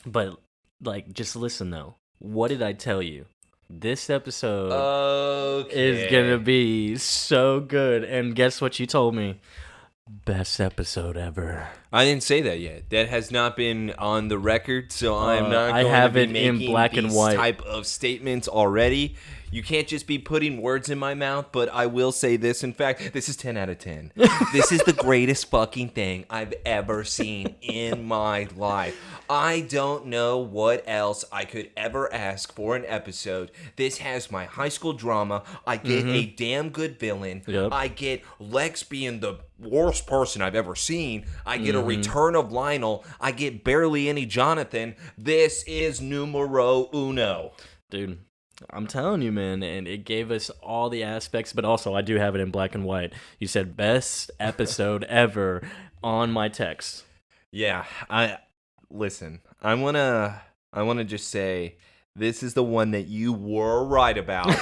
But, like, just listen, though. What did I tell you? This episode is going to be so good. And guess what you told me? Best episode ever. I didn't say that yet. That has not been on the record, so I'm not I going have to be it making in black and these white. type of statements already. You can't just be putting words in my mouth, but I will say this. In fact, this is 10 out of 10. This is the greatest fucking thing I've ever seen in my life. I don't know what else I could ever ask for an episode. This has my high school drama. I get a damn good villain. Yep. I get Lex being the worst person I've ever seen. I get a return of Lionel. I get barely any Jonathan. This is numero uno. Dude, I'm telling you, man, and it gave us all the aspects, but also I do have it in black and white. You said best episode ever on my text. Yeah, I wanna just say this is the one that you were right about.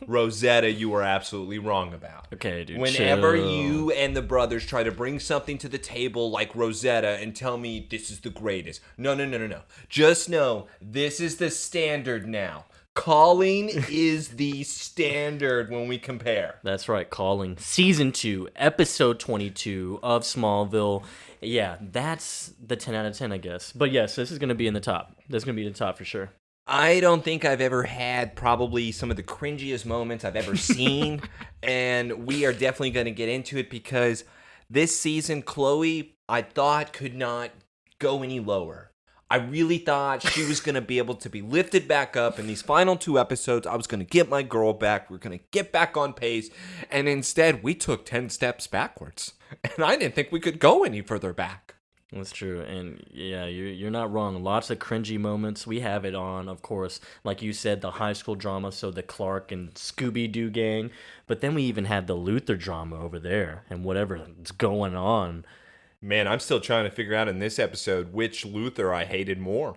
Rosetta, you were absolutely wrong about. Okay, dude. Whenever chill. you and the brothers try to bring something to the table like Rosetta and tell me this is the greatest. No. Just know this is the standard now. Calling is the standard when we compare. That's right, Calling. Season 2, episode 22 of Smallville. Yeah, that's the 10 out of 10, I guess. But yes, this is going to be in the top. This is going to be in the top for sure. I don't think I've ever had probably some of the cringiest moments I've ever seen. And we are definitely going to get into it because this season, Chloe, I thought could not go any lower. I really thought she was going to be able to be lifted back up in these final 2 episodes. I was going to get my girl back. We're going to get back on pace. And instead, we took 10 steps backwards. And I didn't think we could go any further back. That's true, and yeah, you're not wrong. Lots of cringy moments. We have it on, of course, like you said, the high school drama, so the Clark and Scooby-Doo gang. But then we even had the Luther drama over there, and whatever's going on. Man, I'm still trying to figure out in this episode which Luther I hated more,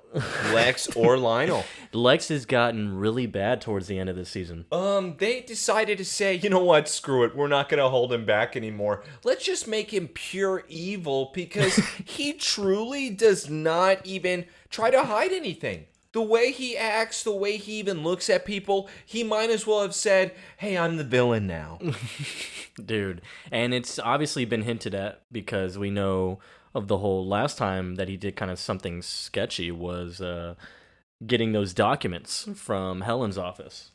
Lex or Lionel. Lex has gotten really bad towards the end of the season. They decided to say, you know what, screw it, we're not going to hold him back anymore. Let's just make him pure evil because he truly does not even try to hide anything. The way he acts, the way he even looks at people, he might as well have said, hey, I'm the villain now. Dude, and it's obviously been hinted at because we know of the whole last time that he did kind of something sketchy was getting those documents from Helen's office.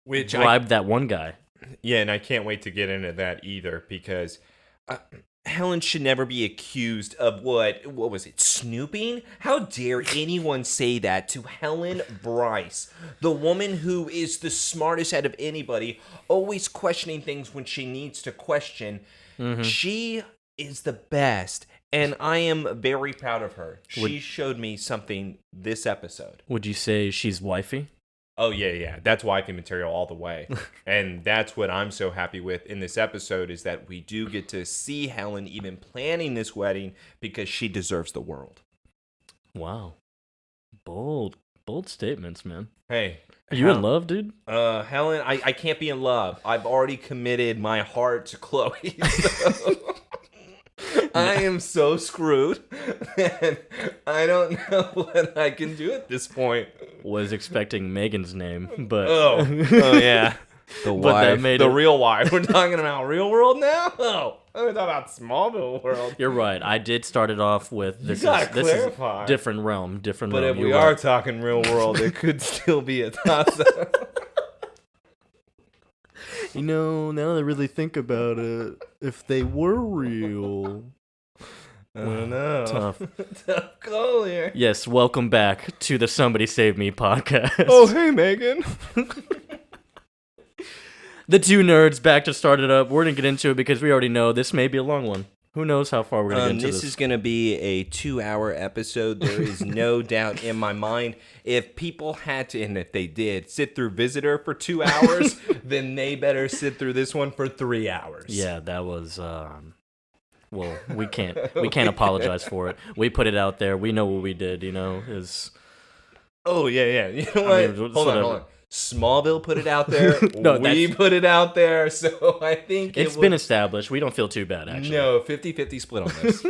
Which bribed that one guy. Yeah, and I can't wait to get into that either because Helen should never be accused of what was it, snooping? How dare anyone say that to Helen Bryce, the woman who is the smartest out of anybody, always questioning things when she needs to question. Mm-hmm. She is the best, and I am very proud of her. She showed me something this episode. Would you say she's wifey? Oh, yeah. That's wifey material all the way. And that's what I'm so happy with in this episode is that we do get to see Helen even planning this wedding because she deserves the world. Wow. Bold statements, man. Hey. Are you in love, dude? Helen, I can't be in love. I've already committed my heart to Chloe. So I am so screwed. And I don't know what I can do at this point. Was expecting Megan's name, but oh yeah, the wife, the real wife. We're talking about real world now. Oh, we're talking about Smallville world. You're right. I did start it off with this. This is different realm, different. But realm. if we are talking real world, it could still be a toss-up. You know, now that I really think about it, if they were real. I don't know. Tough call here. Yes, welcome back to the Somebody Save Me podcast. Oh, hey, Megan. The 2 nerds back to start it up. We're going to get into it because we already know this may be a long one. Who knows how far we're going to get into this. This is going to be a 2-hour episode. There is no doubt in my mind. If people had to, and if they did, sit through Visitor for 2 hours, then they better sit through this one for 3 hours. Yeah, that was... Well, we can't apologize for it. We put it out there. We know what we did, Oh, yeah. You know what? Hold on. Smallville put it out there. No, we put it out there. So I think it's been established. We don't feel too bad, actually. No, 50-50 split on this.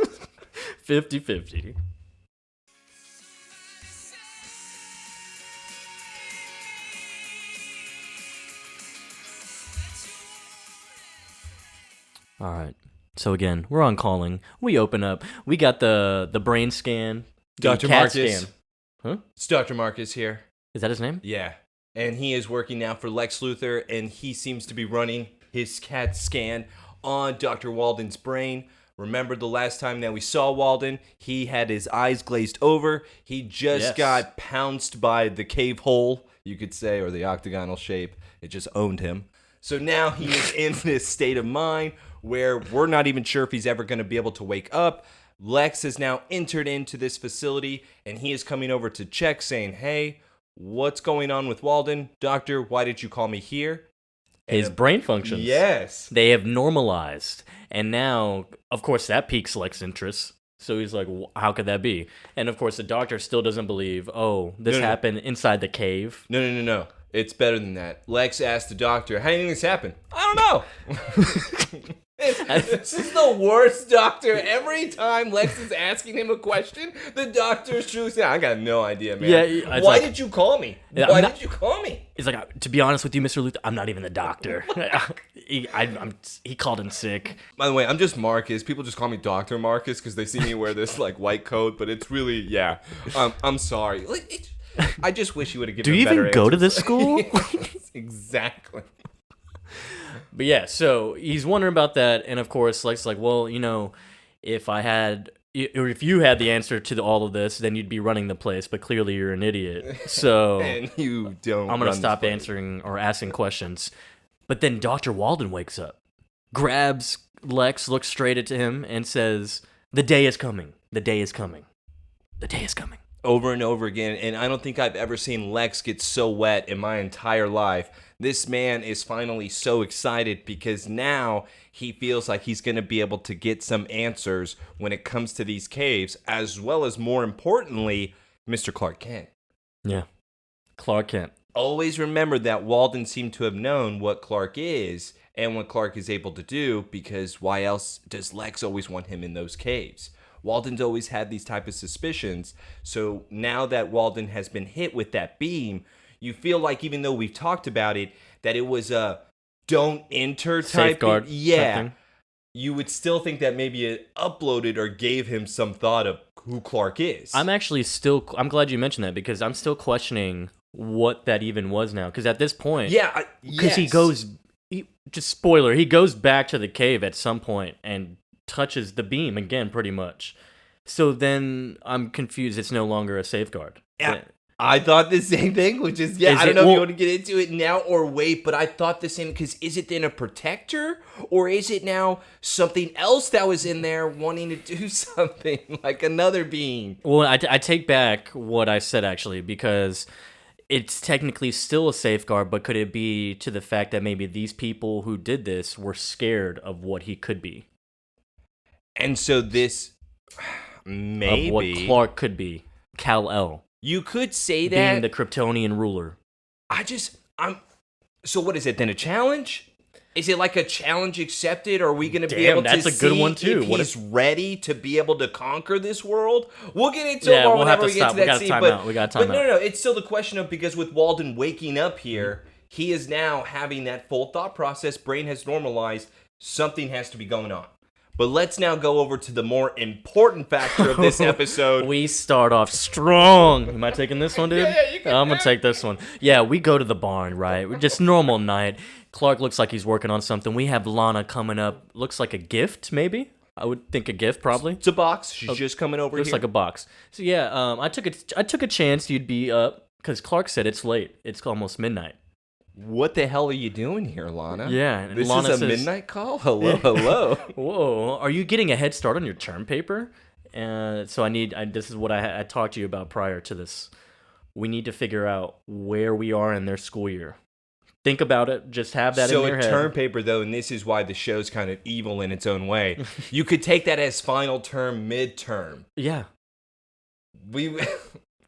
50-50. All right. So again, we're on calling. We open up. We got the brain scan. The Dr. CAT Marcus. scan. Huh? It's Dr. Marcus here. Is that his name? Yeah. And he is working now for Lex Luthor, and he seems to be running his CAT scan on Dr. Walden's brain. Remember the last time that we saw Walden, he had his eyes glazed over. He just got pounced by the cave hole, you could say, or the octagonal shape. It just owned him. So now he is in this state of mind where we're not even sure if he's ever going to be able to wake up. Lex has now entered into this facility, and he is coming over to check, saying, hey, what's going on with Walden? Doctor, why did you call me here? His brain functions. Yes. They have normalized. And now, of course, that piques Lex's interest. So he's like, how could that be? And of course, the doctor still doesn't believe, this happened inside the cave. No. It's better than that. Lex asked the doctor, how do you think this happened? I don't know. This is the worst doctor. Every time Lex is asking him a question, the doctor's truly saying, I got no idea, man. Yeah, Why did you call me? Why did you call me? He's like, to be honest with you, Mr. Luthor, I'm not even the doctor. He called in sick. By the way, I'm just Marcus. People just call me Dr. Marcus because they see me wear this like white coat, but it's really, yeah. I'm sorry. I just wish you would have given me better Do you even go to answers. this school? Exactly. But yeah, so he's wondering about that, and of course, Lex is like, well, if you had the answer to all of this, then you'd be running the place, but clearly you're an idiot. So And you don't. I'm gonna stop answering or asking questions. But then Dr. Walden wakes up, grabs Lex, looks straight at him, and says, "The day is coming. The day is coming. The day is coming." Over and over again, and I don't think I've ever seen Lex get so wet in my entire life. This man is finally so excited because now he feels like he's going to be able to get some answers when it comes to these caves, as well as, more importantly, Mr. Clark Kent. Yeah, Clark Kent. Always remember that Walden seemed to have known what Clark is and what Clark is able to do, because why else does Lex always want him in those caves? Walden's always had these type of suspicions, so now that Walden has been hit with that beam, you feel like, even though we've talked about it, that it was a don't enter type Safeguard. Yeah. Type thing. You would still think that maybe it uploaded or gave him some thought of who Clark is. I'm glad you mentioned that, because I'm still questioning what that even was now. Because at this point, because he goes back to the cave at some point and touches the beam again, pretty much. So then I'm confused. It's no longer a safeguard. Yeah. I thought the same thing, which is, I don't know if you want to get into it now or wait, but I thought the same, because is it then a protector, or is it now something else that was in there wanting to do something, like another being? Well, I take back what I said, actually, because it's technically still a safeguard, but could it be to the fact that maybe these people who did this were scared of what he could be? And so this, maybe, of what Clark could be. Kal-El. You could say that. Being the Kryptonian ruler. So what is it then, a challenge? Is it like a challenge accepted? Or are we going to be able to that's a good one too. If he's ready to be able to conquer this world? We'll get into it more whenever we get to that scene. We got time out. No, it's still the question of, because with Walden waking up here, he is now having that full thought process. Brain has normalized. Something has to be going on. But let's now go over to the more important factor of this episode. We start off strong. Am I taking this one, dude? Yeah, you can. I'm going to take this one. Yeah, we go to the barn, right? We're just normal night. Clark looks like he's working on something. We have Lana coming up. Looks like a gift, maybe? I would think a gift, probably. It's a box. She's just coming over looks here. Looks like a box. So yeah, I took a chance you'd be up, because Clark said it's late. It's almost midnight. What the hell are you doing here, Lana? Yeah. And this Lana is a midnight call? Hello. Whoa. Are you getting a head start on your term paper? So this is what I talked to you about prior to this. We need to figure out where we are in their school year. Think about it. Just have that in your head. So a term paper, though, and this is why the show's kind of evil in its own way, you could take that as final term, midterm. Yeah. We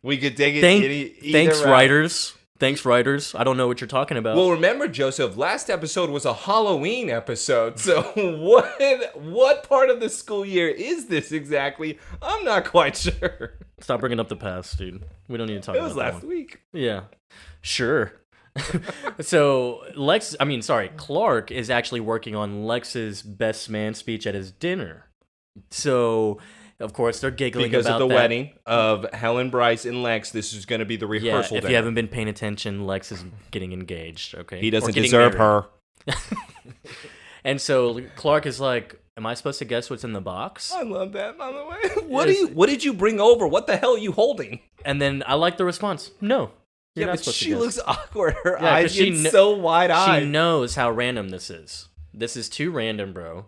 could take it either Thanks, route. writers. Thanks, writers. I don't know what you're talking about. Well, remember, Joseph, last episode was a Halloween episode. So what part of the school year is this exactly? I'm not quite sure. Stop bringing up the past, dude. We don't need to talk about that. It was last week. Yeah. Sure. So Clark is actually working on Lex's best man speech at his dinner. So, of course, they're giggling Because about of the that. wedding of Helen Bryce and Lex, this is going to be the Yeah, rehearsal if dinner. you haven't been paying attention, Lex is getting engaged, okay? He Or doesn't getting deserve married. her. And so Clark is like, am I supposed to guess what's in the box? I love that, by the way. What did you bring over? What the hell are you holding? And then I like the response, no. You're Yeah, not but supposed to she guess. looks awkward. Her Yeah, 'cause eyes she get so wide-eyed. She knows how random this is. This is too random, bro.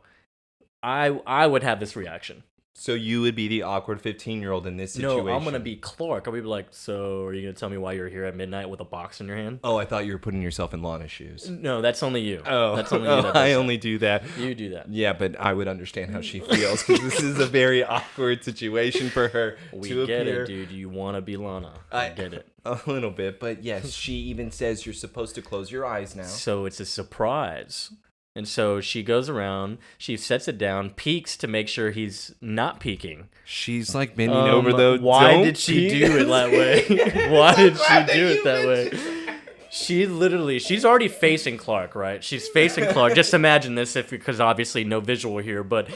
I would have this reaction. So you would be the awkward 15-year-old in this situation. No, I'm gonna be Clark. I'll be like, so are you gonna tell me why you're here at midnight with a box in your hand? Oh, I thought you were putting yourself in Lana's shoes. No, that's only you. Oh, That's only you. That does I that. only do that. You do that. Yeah, but I would understand how she feels because this is a very awkward situation for her We to get appear. it, dude. You want to be Lana. I get it. A little bit, but yes, she even says you're supposed to close your eyes now. So it's a surprise. And so she goes around, she sets it down, peeks to make sure he's not peeking. She's like bending over though. Why Don't did she peek. do it that way? Why did she do it that way? She's already facing Clark, right? She's facing Clark. Just imagine this because obviously no visual here, but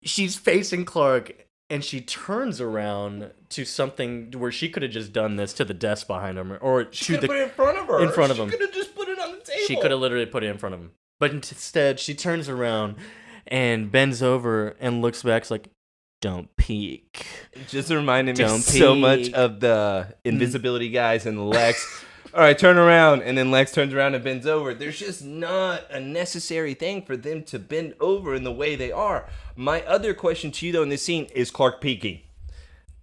she's facing Clark and she turns around to something where she could have just done this to the desk behind him or She to could have the put it in front of her. in front of him. She could have just put it on the table. She could have literally put it in front of him. But instead, she turns around and bends over and looks back. It's like, don't peek. It just reminded me Don't so peek. much of the invisibility guys and Lex. All right, turn around. And then Lex turns around and bends over. There's just not a necessary thing for them to bend over in the way they are. My other question to you, though, in this scene, is Clark peeking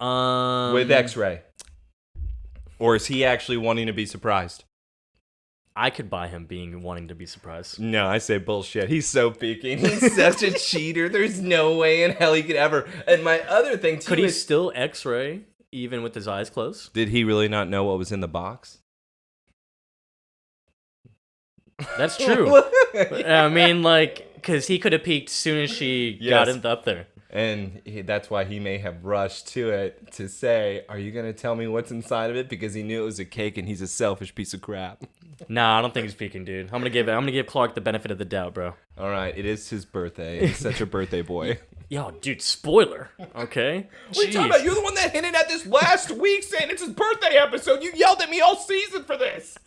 with X-ray? Or is he actually wanting to be surprised? I could buy him wanting to be surprised. No, I say bullshit. He's so peeking. He's such a cheater. There's no way in hell he could ever. And my other thing, too, Could he is... still X-ray even with his eyes closed? Did he really not know what was in the box? That's true. I mean, like, because he could have peeked as soon as she got him up there. And that's why he may have rushed to it to say, are you going to tell me what's inside of it? Because he knew it was a cake and he's a selfish piece of crap. Nah, I don't think he's peeking, dude. I'm gonna give Clark the benefit of the doubt, bro. All right, it is his birthday. He's such a birthday boy. Yo, dude, spoiler. Okay. What are you talking about? You're the one that hinted at this last week saying it's his birthday episode. You yelled at me all season for this.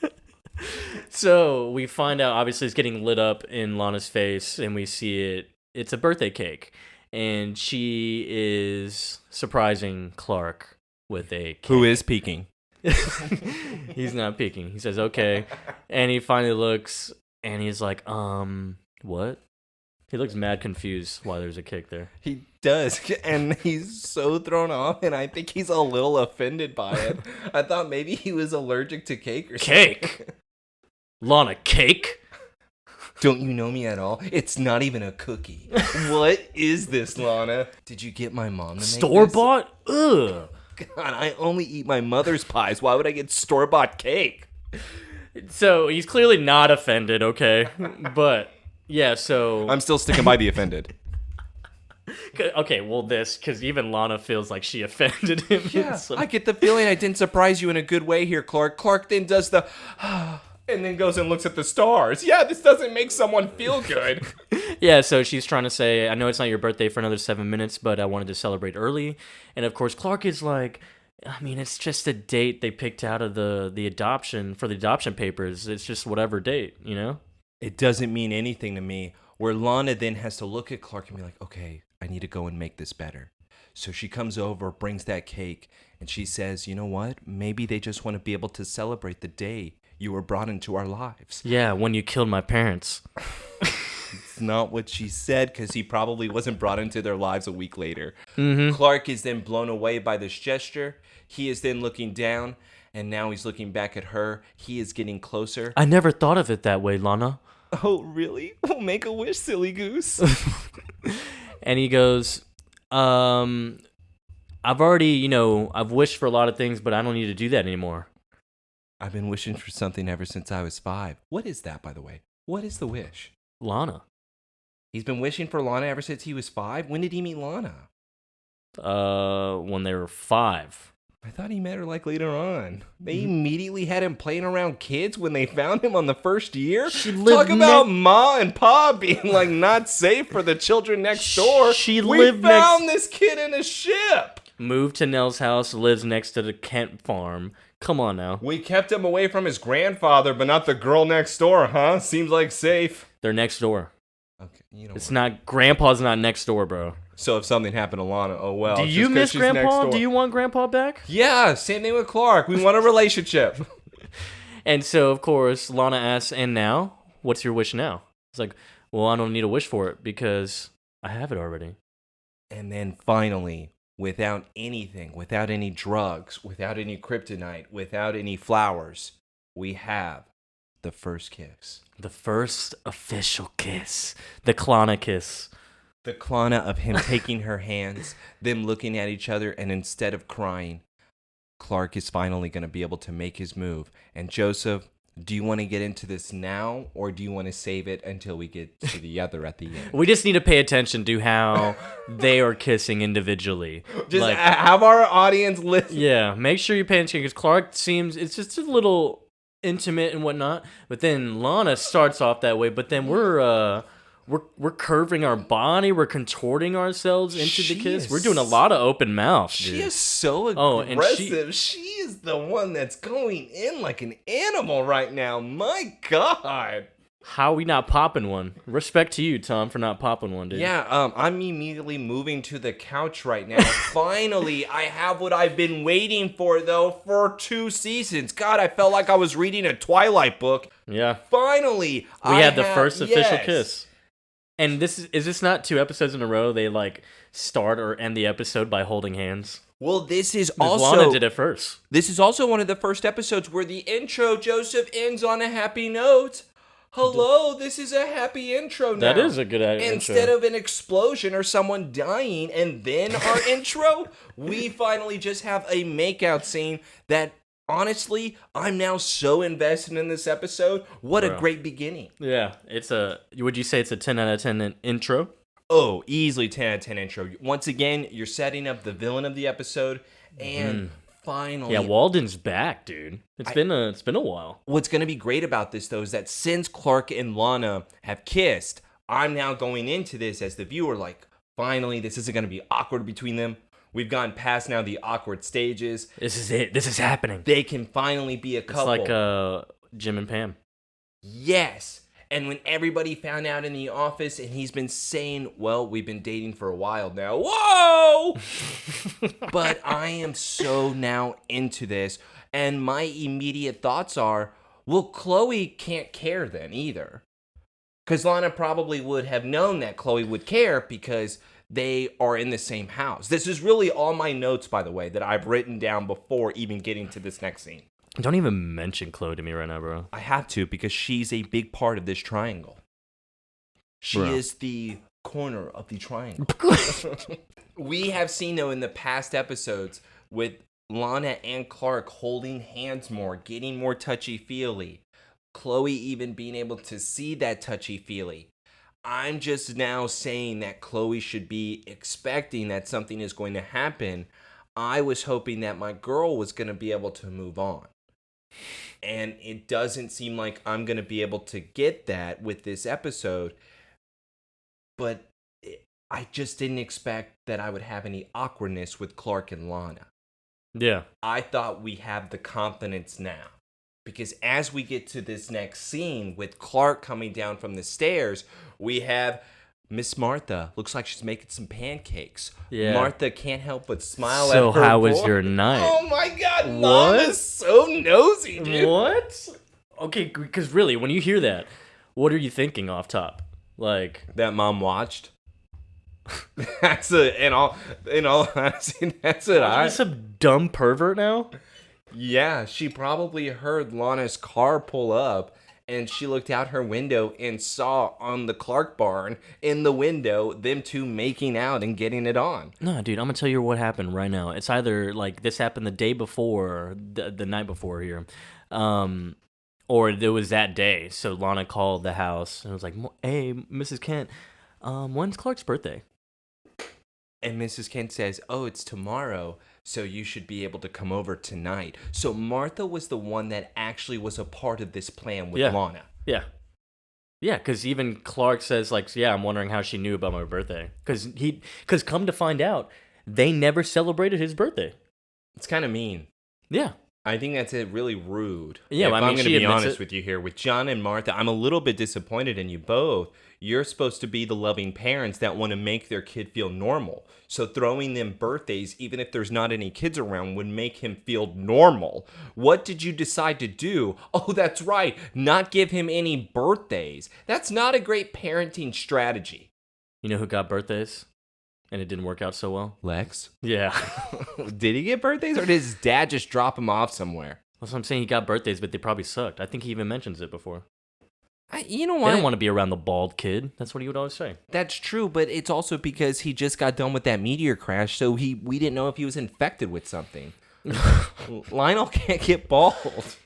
So we find out, obviously, it's getting lit up in Lana's face, and we see it. It's a birthday cake, and she is surprising Clark with a cake. Who is peeking? He's not peeking. He says, okay. And he finally looks, and he's like, what? He looks mad confused why there's a cake there. He does, and he's so thrown off, and I think he's a little offended by it. I thought maybe he was allergic to cake or something. Cake? Lana, cake? Don't you know me at all? It's not even a cookie. What is this, Lana? Did you get my mom to make this? Store-bought? Ugh. God, I only eat my mother's pies. Why would I get store-bought cake? So he's clearly not offended, okay? But, yeah, so... I'm still sticking by the offended. Okay, well, because even Lana feels like she offended him. Yeah, So- I get the feeling I didn't surprise you in a good way here, Clark. Clark then does the... and then goes and looks at the stars. Yeah, this doesn't make someone feel good. Yeah, so she's trying to say, I know it's not your birthday for another 7 minutes, but I wanted to celebrate early. And of course, Clark is like, I mean, it's just a date they picked out of the adoption, for the adoption papers. It's just whatever date, you know? It doesn't mean anything to me. Where Lana then has to look at Clark and be like, okay, I need to go and make this better. So she comes over, brings that cake, and she says, you know what? Maybe they just want to be able to celebrate the day you were brought into our lives. Yeah, when you killed my parents. It's not what she said, because he probably wasn't brought into their lives a week later. Mm-hmm. Clark is then blown away by this gesture. He is then looking down, and now he's looking back at her. He is getting closer. I never thought of it that way, Lana. Oh, really? Well, make a wish, silly goose. And he goes, I've already, I've wished for a lot of things, but I don't need to do that anymore. I've been wishing for something ever since I was 5. What is that, by the way? What is the wish? Lana. He's been wishing for Lana ever since he was 5? When did he meet Lana? When they were 5. I thought he met her like later on. They immediately had him playing around kids when they found him on the first year. Talk about Ma and Pa being like not safe for the children next door. We found this kid in a ship. Moved to Nell's house, lives next to the Kent farm. Come on now. We kept him away from his grandfather, but not the girl next door, huh? Seems like safe. They're next door. Okay, you know it's not. Grandpa's not next door, bro. So if something happened to Lana, oh well. Do you miss Grandpa? Do you want Grandpa back? Yeah, same thing with Clark. We want a relationship. And so, of course, Lana asks, and now? What's your wish now? It's like, well, I don't need a wish for it because I have it already. And then finally, without anything, without any drugs, without any kryptonite, without any flowers, we have the first kiss. The first official kiss. The Klana kiss. The Klana of him taking her hands, them looking at each other, and instead of crying, Clark is finally going to be able to make his move. And Joseph, do you want to get into this now, or do you want to save it until we get to the other at the end? We just need to pay attention to how they are kissing individually. Just have our audience listen. Yeah, make sure you pay attention because Clark seems, it's just a little intimate and whatnot. But then Lana starts off that way, but then we're curving our body, we're contorting ourselves into the kiss. We're doing a lot of open mouth. She is so aggressive. She is the one that's going in like an animal right now. My God. How are we not popping one? Respect to you, Tom, for not popping one, dude. Yeah, I'm immediately moving to the couch right now. Finally, I have what I've been waiting for, though, for 2 seasons. God, I felt like I was reading a Twilight book. Yeah. Finally, we had the first official kiss. And is this not 2 episodes in a row they like start or end the episode by holding hands? Well, this is also Lana did it first. This is also one of the first episodes where the intro, Joseph, ends on a happy note. Hello, this is a happy intro now. That is a good intro. Instead of an explosion or someone dying and then our intro, we finally just have a makeout scene that, honestly, I'm now so invested in this episode. What a great beginning. Yeah, would you say it's a 10 out of 10 intro? Oh, easily 10 out of 10 intro. Once again, you're setting up the villain of the episode, and finally... Yeah, Walden's back, dude. It's been a while. What's going to be great about this, though, is that since Clark and Lana have kissed, I'm now going into this as the viewer, like, finally, this isn't going to be awkward between them. We've gone past now the awkward stages. This is it. This is happening. They can finally be a couple. It's like Jim and Pam. Yes. And when everybody found out in the office and he's been saying, well, we've been dating for a while now. Whoa! But I am so now into this. And my immediate thoughts are, well, Chloe can't care then either. Because Lana probably would have known that Chloe would care because they are in the same house. This is really all my notes, by the way, that I've written down before even getting to this next scene. Don't even mention Chloe to me right now, bro. I have to because she's a big part of this triangle. She is the corner of the triangle. We have seen, though, in the past episodes with Lana and Clark holding hands more, getting more touchy-feely. Chloe even being able to see that touchy-feely. I'm just now saying that Chloe should be expecting that something is going to happen. I was hoping that my girl was going to be able to move on. And it doesn't seem like I'm going to be able to get that with this episode. But I just didn't expect that I would have any awkwardness with Clark and Lana. Yeah. I thought we have the confidence now. Because as we get to this next scene with Clark coming down from the stairs, we have Miss Martha. Looks like she's making some pancakes. Yeah. Martha can't help but smile at her. So how was your night? Oh my God, Mom is so nosy, dude. What? Okay, because really, when you hear that, what are you thinking off top? Like that Mom watched? That's in all honesty, that's it. Are you some dumb pervert now? Yeah, she probably heard Lana's car pull up, and she looked out her window and saw on the Clark barn in the window them two making out and getting it on. No, dude, I'm gonna tell you what happened right now. It's either like this happened the day before, or the night before here, or it was that day. So Lana called the house and was like, "Hey, Mrs. Kent, when's Clark's birthday?" And Mrs. Kent says, "Oh, it's tomorrow, so you should be able to come over tonight." So Martha was the one that actually was a part of this plan with Yeah. Lana. Yeah. Yeah, because even Clark says, like, yeah, I'm wondering how she knew about my birthday. Because come to find out, they never celebrated his birthday. It's kind of mean. Yeah. I think that's really rude. Yeah, If I mean, I'm going to she be admits honest it. with you here, with John and Martha, I'm a little bit disappointed in you both. You're supposed to be the loving parents that want to make their kid feel normal. So throwing them birthdays, even if there's not any kids around, would make him feel normal. What did you decide to do? Oh, that's right, not give him any birthdays. That's not a great parenting strategy. You know who got birthdays? And it didn't work out so well? Lex? Yeah. Did he get birthdays, or did his dad just drop him off somewhere? That's what I'm saying. He got birthdays, but they probably sucked. I think he even mentions it before. You know They what? don't want to be around the bald kid. That's what he would always say. That's true, but it's also because he just got done with that meteor crash, so we didn't know if he was infected with something. Lionel can't get bald.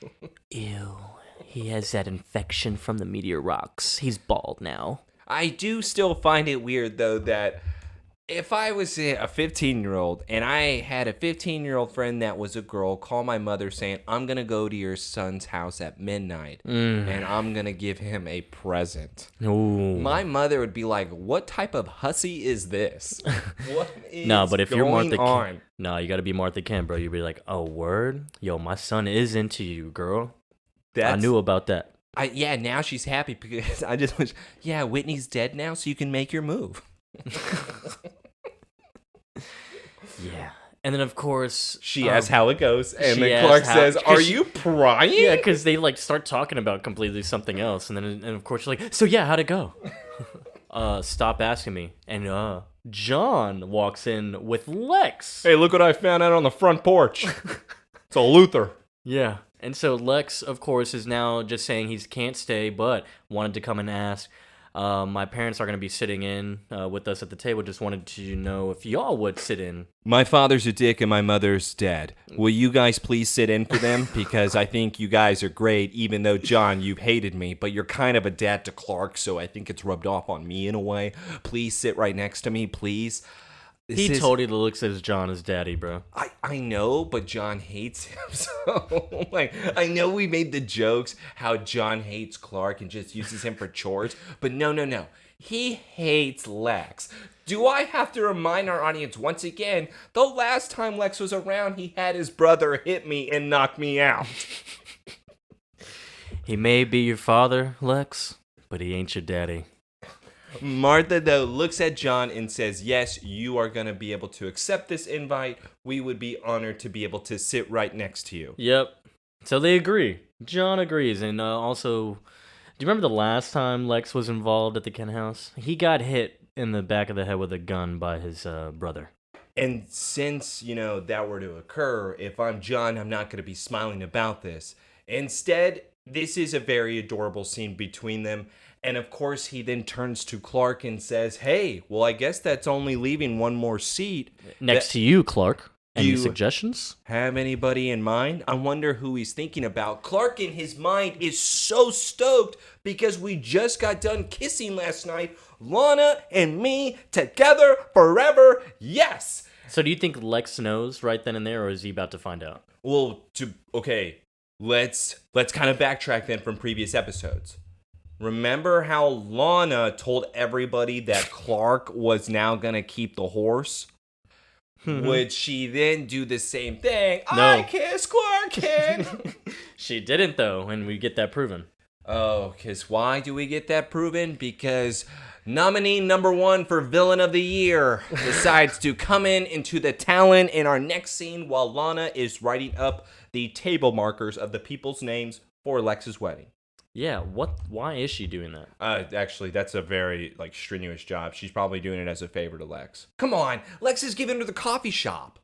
Ew. He has that infection from the meteor rocks. He's bald now. I do still find it weird, though, that if I was a 15-year-old and I had a 15-year-old friend that was a girl call my mother saying, "I'm going to go to your son's house at midnight and I'm going to give him a present." Ooh. My mother would be like, "What type of hussy is this? What is No, but if you're going Martha on?" Kent, no, you got to be Martha Kent, bro. You'd be like, "Oh, word? Yo, my son is into you, girl. I knew about that." Yeah, now she's happy because I just was, yeah, Whitney's dead now, so you can make your move. Yeah. And then, of course, She asks how it goes, and she then Clark asks how- says, 'cause "Are she- you crying?" yeah, because they like start talking about completely something else, and then and of course you're like, "So yeah, how'd it go?" Stop asking me. And John walks in with Lex. Hey, look what I found out on the front porch. It's a Luther. Yeah. And so Lex, of course, is now just saying he can't stay, but wanted to come and ask. My parents are going to be sitting in with us at the table. Just wanted to know if y'all would sit in. My father's a dick and my mother's dead. Will you guys please sit in for them? Because I think you guys are great, even though, John, you've hated me, but you're kind of a dad to Clark, so I think it's rubbed off on me in a way. Please sit right next to me, please. He totally looks at John as daddy, bro. I know, but John hates him. So, like, I know we made the jokes how John hates Clark and just uses him for chores, but no. He hates Lex. Do I have to remind our audience once again, the last time Lex was around, he had his brother hit me and knock me out. He may be your father, Lex, but he ain't your daddy. Martha, though, looks at John and says, "Yes, you are going to be able to accept this invite. We would be honored to be able to sit right next to you." Yep. So they agree. John agrees. And also, do you remember the last time Lex was involved at the Kent house? He got hit in the back of the head with a gun by his brother. And since, that were to occur, if I'm John, I'm not going to be smiling about this. Instead, this is a very adorable scene between them. And of course, he then turns to Clark and says, "Hey, well, I guess that's only leaving one more seat. Next to you, Clark. Any You- suggestions? Have anybody in mind?" I wonder who he's thinking about. Clark, in his mind, is so stoked because we just got done kissing last night. Lana and me together forever. Yes. So do you think Lex knows right then and there, or is he about to find out? Well, let's kind of backtrack then from previous episodes. Remember how Lana told everybody that Clark was now going to keep the horse? Would she then do the same thing? No. I kiss Clark Kent. She didn't, though, and we get that proven. Oh, because why do we get that proven? Because nominee number 1 for Villain of the Year decides to come into the talent in our next scene while Lana is writing up the table markers of the people's names for Lex's wedding. Yeah, why is she doing that? Actually, that's a very strenuous job. She's probably doing it as a favor to Lex. Come on, Lex is giving her the coffee shop.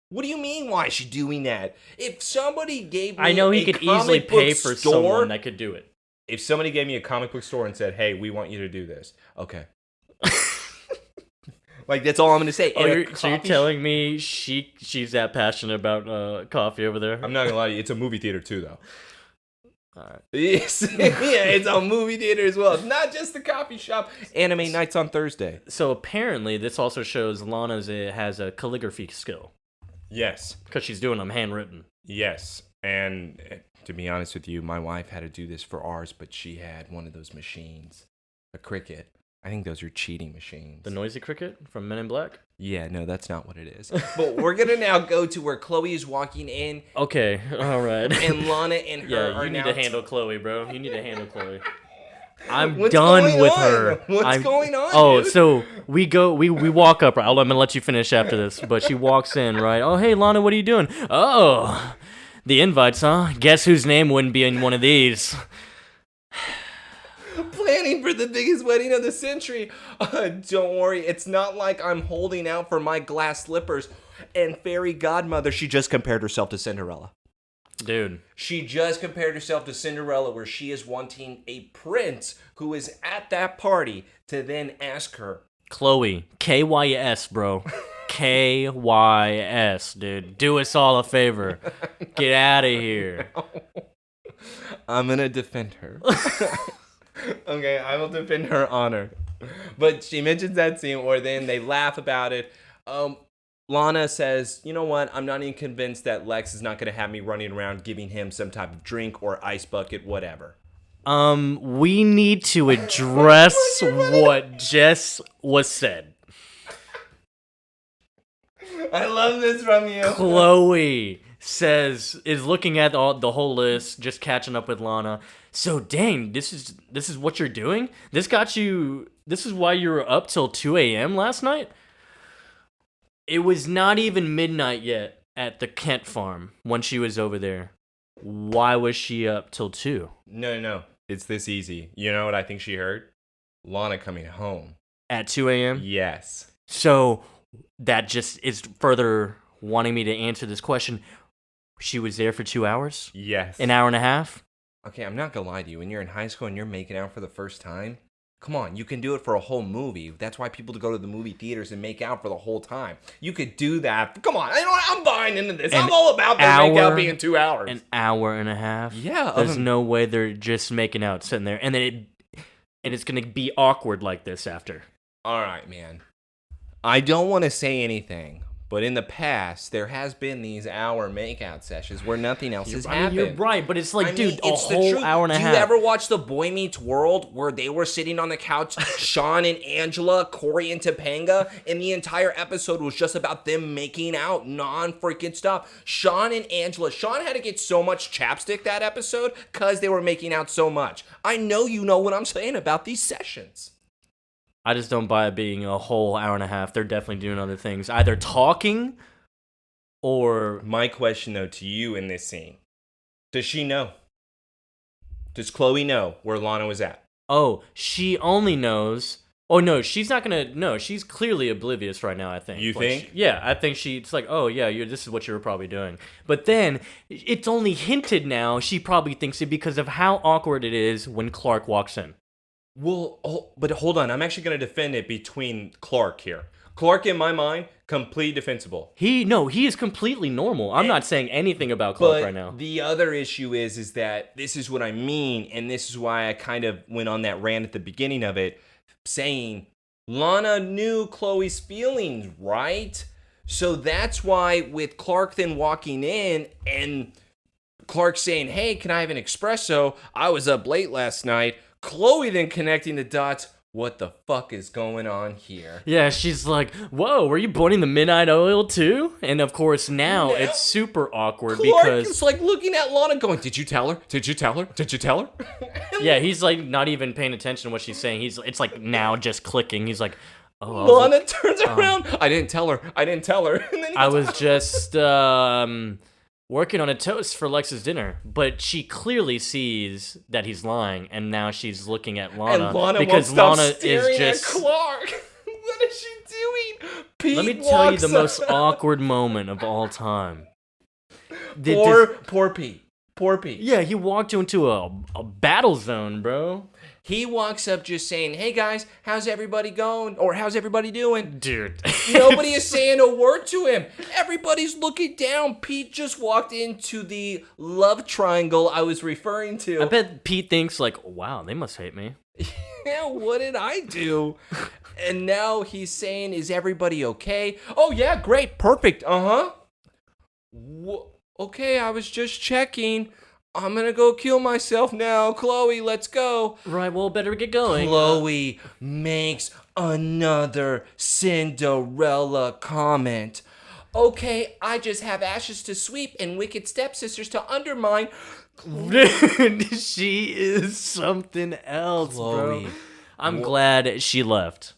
What do you mean? Why is she doing that? If somebody gave me I know he a could easily comic book pay for store, someone that could do it. If somebody gave me a comic book store and said, "Hey, we want you to do this," okay. That's all I'm gonna say. Oh, And a so you're coffee telling me she's that passionate about coffee over there? I'm not gonna lie to you. It's a movie theater too, though. All right. Yes. Yeah, it's a movie theater as well. It's not just the coffee shop. Anime nights on Thursday. So apparently, this also shows Lana has a calligraphy skill Yes. because she's doing them handwritten. Yes. And to be honest with you, my wife had to do this for ours, but she had one of those machines, a Cricut. I think those are cheating machines. The noisy cricket from Men in Black? Yeah, no, that's not what it is. But we're going to now go to where Chloe is walking in. Okay, all right. And Lana and her are you need now to handle Chloe, bro. You need to handle Chloe. I'm What's done going with on? her. What's going on, Oh, dude? so we walk up. I'm gonna let you finish after this. But she walks in, right? Oh, hey, Lana, what are you doing? Oh, the invites, huh? Guess whose name wouldn't be in one of these? Planning for the biggest wedding of the century. Don't worry, it's not like I'm holding out for my glass slippers. And fairy godmother, she just compared herself to Cinderella. Dude. She just compared herself to Cinderella, where she is wanting a prince who is at that party to then ask her. Chloe, KYS, bro. KYS, dude. Do us all a favor. Get out of here. I'm gonna defend her. Okay, I will defend her honor. But she mentions that scene where then they laugh about it. Lana says, you know what? I'm not even convinced that Lex is not going to have me running around giving him some type of drink or ice bucket, whatever. We need to address what just was said. I love this from you. Chloe is looking at the whole list, just catching up with Lana. So dang, this is what you're doing? This is why you were up till 2 a.m. last night? It was not even midnight yet at the Kent farm when she was over there. Why was she up till 2? No. It's this easy. You know what I think she heard? Lana coming home. At 2 a.m.? Yes. So that just is further wanting me to answer this question. She was there for 2 hours? Yes. An hour and a half? Okay, I'm not gonna lie to you. When you're in high school and you're making out for the first time, come on, you can do it for a whole movie. That's why people go to the movie theaters and make out for the whole time. You could do that. Come on, I'm buying into this. I'm all about the make out being 2 hours. An hour and a half? Yeah. There's no way they're just making out sitting there. And then it's going to be awkward like this after. All right, man. I don't want to say anything, but in the past, there has been these hour makeout sessions where nothing else has happened. You're right, but it's like, dude, it's a whole hour and a half. Do you ever watch The Boy Meets World where they were sitting on the couch, Sean and Angela, Corey and Topanga, and the entire episode was just about them making out, non-freaking stop. Sean and Angela, Sean had to get so much chapstick that episode because they were making out so much. I know you know what I'm saying about these sessions. I just don't buy it being a whole hour and a half. They're definitely doing other things. Either talking or... My question, though, to you in this scene. Does she know? Does Chloe know where Lana was at? Oh, she only knows... Oh, no, she's not going to... No, she's clearly oblivious right now, I think. You think? Yeah, I think it's like, oh, yeah, this is what you were probably doing. But then, it's only hinted now she probably thinks it because of how awkward it is when Clark walks in. Well, but hold on. I'm actually going to defend it between Clark here. Clark, in my mind, completely defensible. He is completely normal. I'm not saying anything about Clark right now. The other issue is that this is what I mean, and this is why I kind of went on that rant at the beginning of it, saying Lana knew Chloe's feelings, right? So that's why with Clark then walking in and Clark saying, hey, can I have an espresso? I was up late last night. Chloe then connecting the dots. What the fuck is going on here? Yeah, she's like, whoa, were you boiling the midnight oil too? And of course now it's super awkward Clark because... is like looking at Lana going, did you tell her? Did you tell her? Did you tell her? Yeah, he's like not even paying attention to what she's saying. It's like now just clicking. He's like, oh. Lana turns around. I didn't tell her. And then I was just working on a toast for Lex's dinner, but she clearly sees that he's lying, and now she's looking at Lana, and Lana because won't stop Lana staring is just at Clark. What is she doing? Pete Let me tell you the walks most awkward moment of all time. Poor Pete. Poor Pete. Yeah, he walked into a battle zone, bro. He walks up just saying, hey guys, how's everybody going? Or how's everybody doing? Dude. Nobody is saying a word to him. Everybody's looking down. Pete just walked into the love triangle I was referring to. I bet Pete thinks like, wow, they must hate me. Yeah, what did I do? And now he's saying, is everybody okay? Oh, yeah, great, perfect, okay, I was just checking. I'm gonna go kill myself now. Chloe, let's go. Right, well, better get going. Chloe makes another Cinderella comment. Okay, I just have ashes to sweep and wicked stepsisters to undermine. Dude, she is something else, Chloe. bro. I'm glad she left.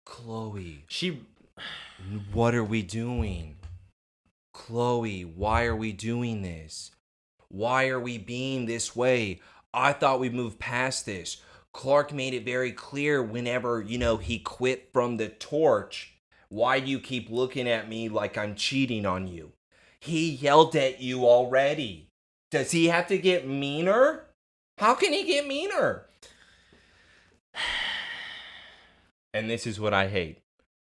Chloe, She... what are we doing? Chloe, why are we doing this? Why are we being this way? I thought we moved past this. Clark made it very clear whenever, he quit from the torch. Why do you keep looking at me like I'm cheating on you? He yelled at you already. Does he have to get meaner? How can he get meaner? And this is what I hate.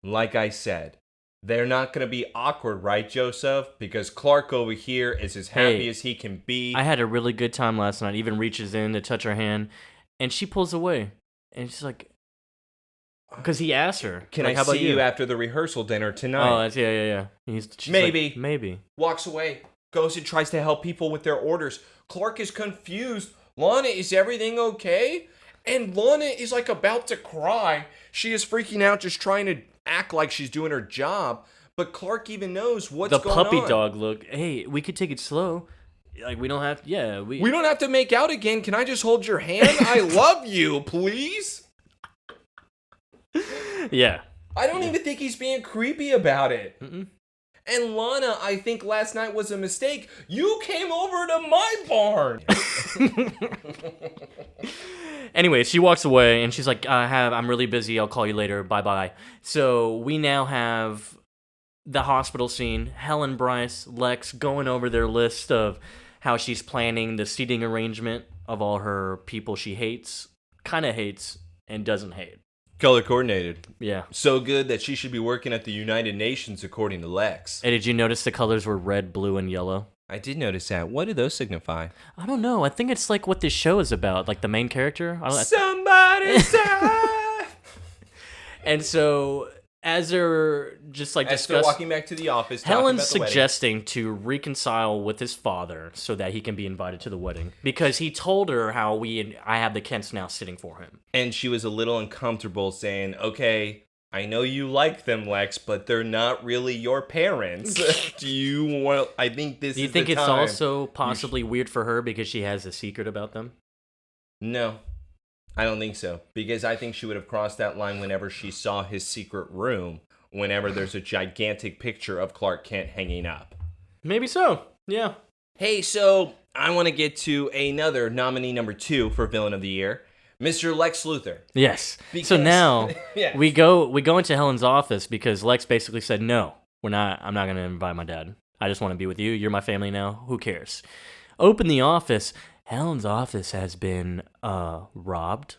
Like I said, they're not going to be awkward, right, Joseph? Because Clark over here is as happy as he can be. I had a really good time last night. Even reaches in to touch her hand, and she pulls away. And she's like, because he asked her, Can like, I see you after the rehearsal dinner tonight? Oh, yeah. She's Maybe. like, maybe. Walks away, goes and tries to help people with their orders. Clark is confused. Lana, is everything okay? And Lana is like about to cry. She is freaking out, just trying to act like she's doing her job. But Clark even knows what's going on. The puppy dog look. Hey, we could take it slow. Like, we don't have... Yeah, we don't have to make out again. Can I just hold your hand? I love you, please. Yeah. I don't even think he's being creepy about it. Mm-mm. And Lana, I think last night was a mistake. You came over to my barn. Anyway, she walks away and she's like, I'm really busy. I'll call you later. Bye-bye. So we now have the hospital scene. Helen Bryce, Lex going over their list of how she's planning the seating arrangement of all her people she hates, kind of hates, and doesn't hate. Color coordinated. Yeah. So good that she should be working at the United Nations, according to Lex. Hey, did you notice the colors were red, blue, and yellow? I did notice that. What do those signify? I don't know. I think it's like what this show is about, like the main character. Somebody say. And so, as they're just like discussing, walking back to the office, Helen's suggesting to reconcile with his father so that he can be invited to the wedding because he told her how I have the Kents now sitting for him. And she was a little uncomfortable, saying, "Okay, I know you like them, Lex, but they're not really your parents. Do you want? I think this. Do you is think the it's time. also possibly weird for her because she has a secret about them? No, I don't think so. Because I think she would have crossed that line whenever she saw his secret room. Whenever there's a gigantic picture of Clark Kent hanging up. Maybe so. Yeah. Hey, so I want to get to another nominee number 2 for Villain of the Year. Mr. Lex Luthor. Yes. Because, so now yes. we go into Helen's office because Lex basically said, "No, I'm not going to invite my dad. I just want to be with you. You're my family now. Who cares?" Open the office. Helen's office has been robbed.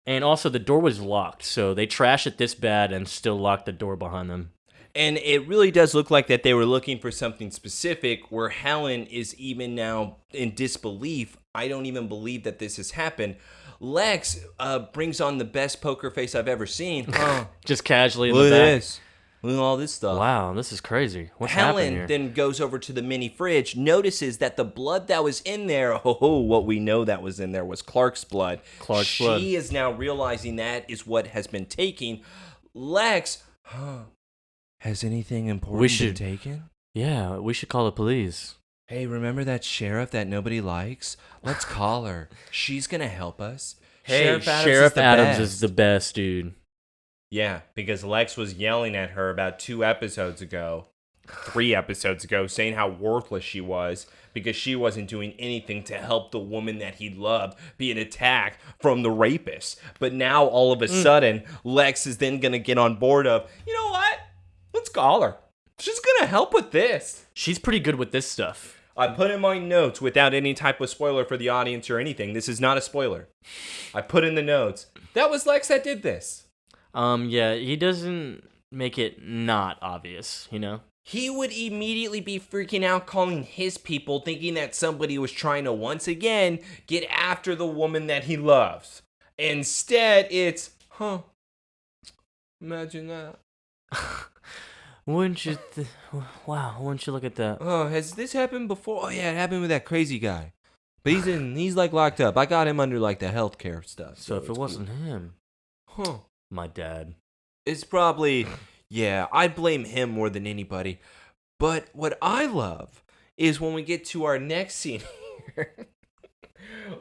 And also the door was locked. So they trash it this bad and still lock the door behind them. And it really does look like that they were looking for something specific where Helen is even now in disbelief. I don't even believe that this has happened. Lex brings on the best poker face I've ever seen. Just casually in Look the at back. this. Look at all this stuff. Wow, this is crazy. What's happening here? Helen then goes over to the mini fridge, notices that the blood that was in there, what we know that was in there was Clark's blood. She is now realizing that is what has been taken. Lex, has anything important been taken? Yeah, we should call the police. Hey, remember that sheriff that nobody likes? Let's call her. She's going to help us. Hey, Sheriff Adams is the best, dude. Yeah, because Lex was yelling at her about 2 episodes ago, 3 episodes ago, saying how worthless she was because she wasn't doing anything to help the woman that he loved being attacked from the rapist. But now, all of a sudden, Lex is then going to get on board of, you know what? Let's call her. She's going to help with this. She's pretty good with this stuff. I put in my notes without any type of spoiler for the audience or anything. This is not a spoiler. I put in the notes. That was Lex that did this. Yeah, he doesn't make it not obvious, you know? He would immediately be freaking out, calling his people, thinking that somebody was trying to once again get after the woman that he loves. Instead, it's, imagine that. Wouldn't you look at that? Oh, has this happened before? Oh yeah, it happened with that crazy guy. But he's like locked up. I got him under like the healthcare stuff. So if it wasn't him, my dad. It's probably, yeah, I'd blame him more than anybody. But what I love is when we get to our next scene here,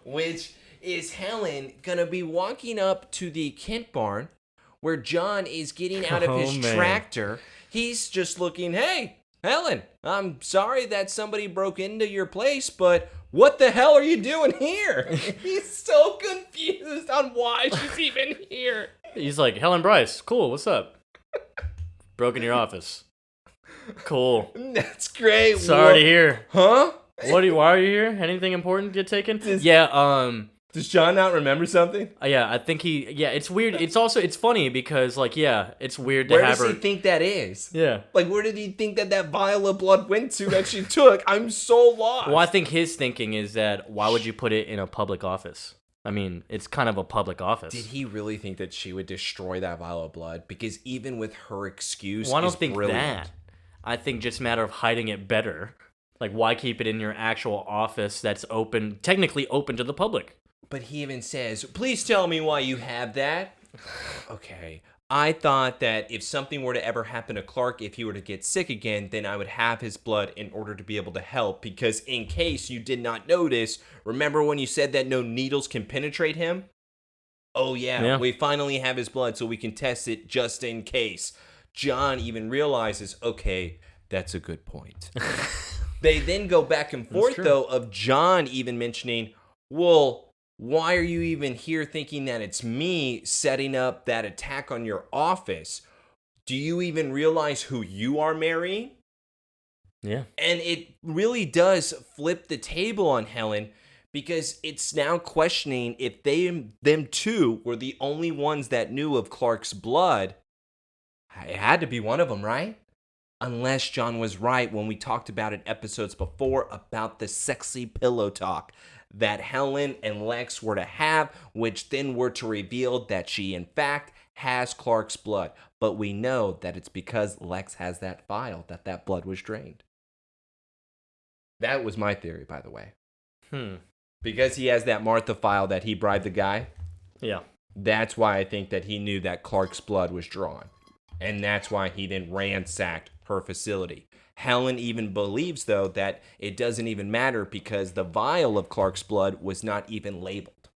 which is Helen gonna be walking up to the Kent barn where John is getting out of his tractor. He's just looking, hey, Helen, I'm sorry that somebody broke into your place, but what the hell are you doing here? He's so confused on why she's even here. He's like, Helen Bryce, cool, what's up? Broke in your office. Cool. That's great. Sorry to hear. Huh? Why are you here? Anything important get taken? Does John not remember something? Yeah, I think it's weird. It's funny because, like, yeah, it's weird to Where have her. Where does he think that is? Yeah. Like, where did he think that vial of blood went to that she took? I'm so lost. Well, I think his thinking is that why would you put it in a public office? I mean, it's kind of a public office. Did he really think that she would destroy that vial of blood? Because even with her excuse, well, I don't think brilliant. that. I think just a matter of hiding it better. Like, why keep it in your actual office that's technically open to the public? But he even says, please tell me why you have that. Okay. I thought that if something were to ever happen to Clark, if he were to get sick again, then I would have his blood in order to be able to help. Because in case you did not notice, remember when you said that no needles can penetrate him? Oh, yeah. We finally have his blood so we can test it just in case. John even realizes, okay, that's a good point. They then go back and forth, though, of John even mentioning, well, why are you even here thinking that it's me setting up that attack on your office? Do you even realize who you are marrying? Yeah. And it really does flip the table on Helen because it's now questioning if them two were the only ones that knew of Clark's blood. It had to be one of them, right? Unless John was right when we talked about it episodes before about the sexy pillow talk that Helen and Lex were to have, which then were to reveal that she, in fact, has Clark's blood. But we know that it's because Lex has that vial that blood was drained. That was my theory, by the way. Because he has that Martha file that he bribed the guy. Yeah. That's why I think that he knew that Clark's blood was drawn. And that's why he then ransacked her facility. Helen even believes, though, that it doesn't even matter because the vial of Clark's blood was not even labeled.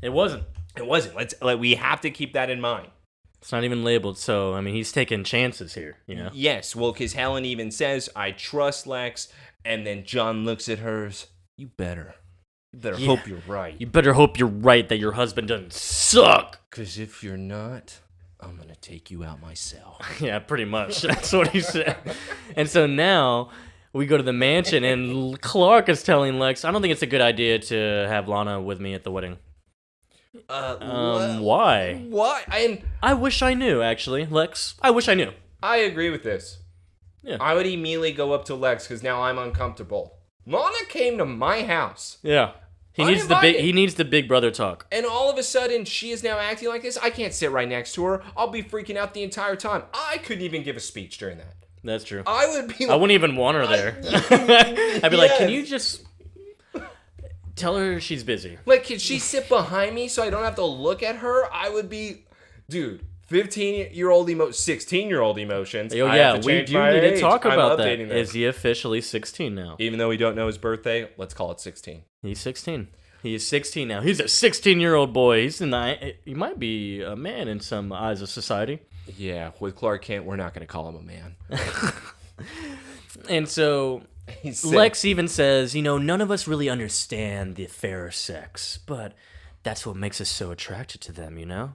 It wasn't. It wasn't. We have to keep that in mind. It's not even labeled, so, I mean, he's taking chances here, you know? Yes, well, because Helen even says, I trust Lex, and then John looks at hers, you better hope you're right. You better hope you're right that your husband doesn't suck. Because if you're not, I'm going to take you out myself. Yeah, pretty much. That's what he said. And so now we go to the mansion, and Clark is telling Lex, I don't think it's a good idea to have Lana with me at the wedding. Why? Why? I wish I knew, actually, Lex. I wish I knew. I agree with this. Yeah. I would immediately go up to Lex because now I'm uncomfortable. Lana came to my house. Yeah. He needs the big brother talk. And all of a sudden, she is now acting like this. I can't sit right next to her. I'll be freaking out the entire time. I couldn't even give a speech during that. That's true. I would be. I wouldn't even want her there. I'd be like, can you just tell her she's busy? Like, can she sit behind me so I don't have to look at her? I would be, dude. 15-year-old 16-year-old emotions. Oh yeah, we do need to talk about that. Is he officially 16 now? Even though we don't know his birthday, let's call it 16. He's 16. He is 16 now. He's a 16-year-old boy. He might be a man in some eyes of society. Yeah, with Clark Kent, we're not going to call him a man. And so Lex even says, none of us really understand the fairer sex, but that's what makes us so attracted to them,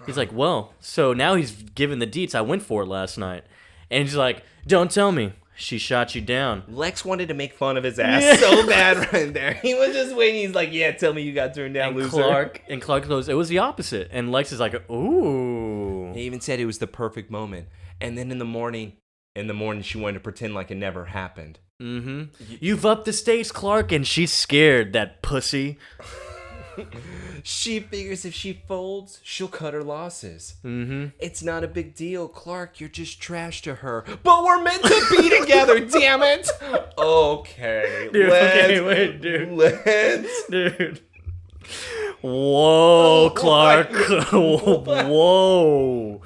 He's like, well, so now he's given the deets. I went for it last night. And he's like, don't tell me. She shot you down. Lex wanted to make fun of his ass so bad right there. He was just waiting. He's like, yeah, tell me you got turned down, loser. Clark goes, it was the opposite. And Lex is like, ooh. He even said it was the perfect moment. And then in the morning, she wanted to pretend like it never happened. Mm-hmm. You've upped the stakes, Clark, and she's scared, that pussy. She figures if she folds, she'll cut her losses. Mm-hmm. It's not a big deal, Clark. You're just trash to her. But we're meant to be together, damn it! Okay. Dude, Dude. Whoa, Clark. Whoa.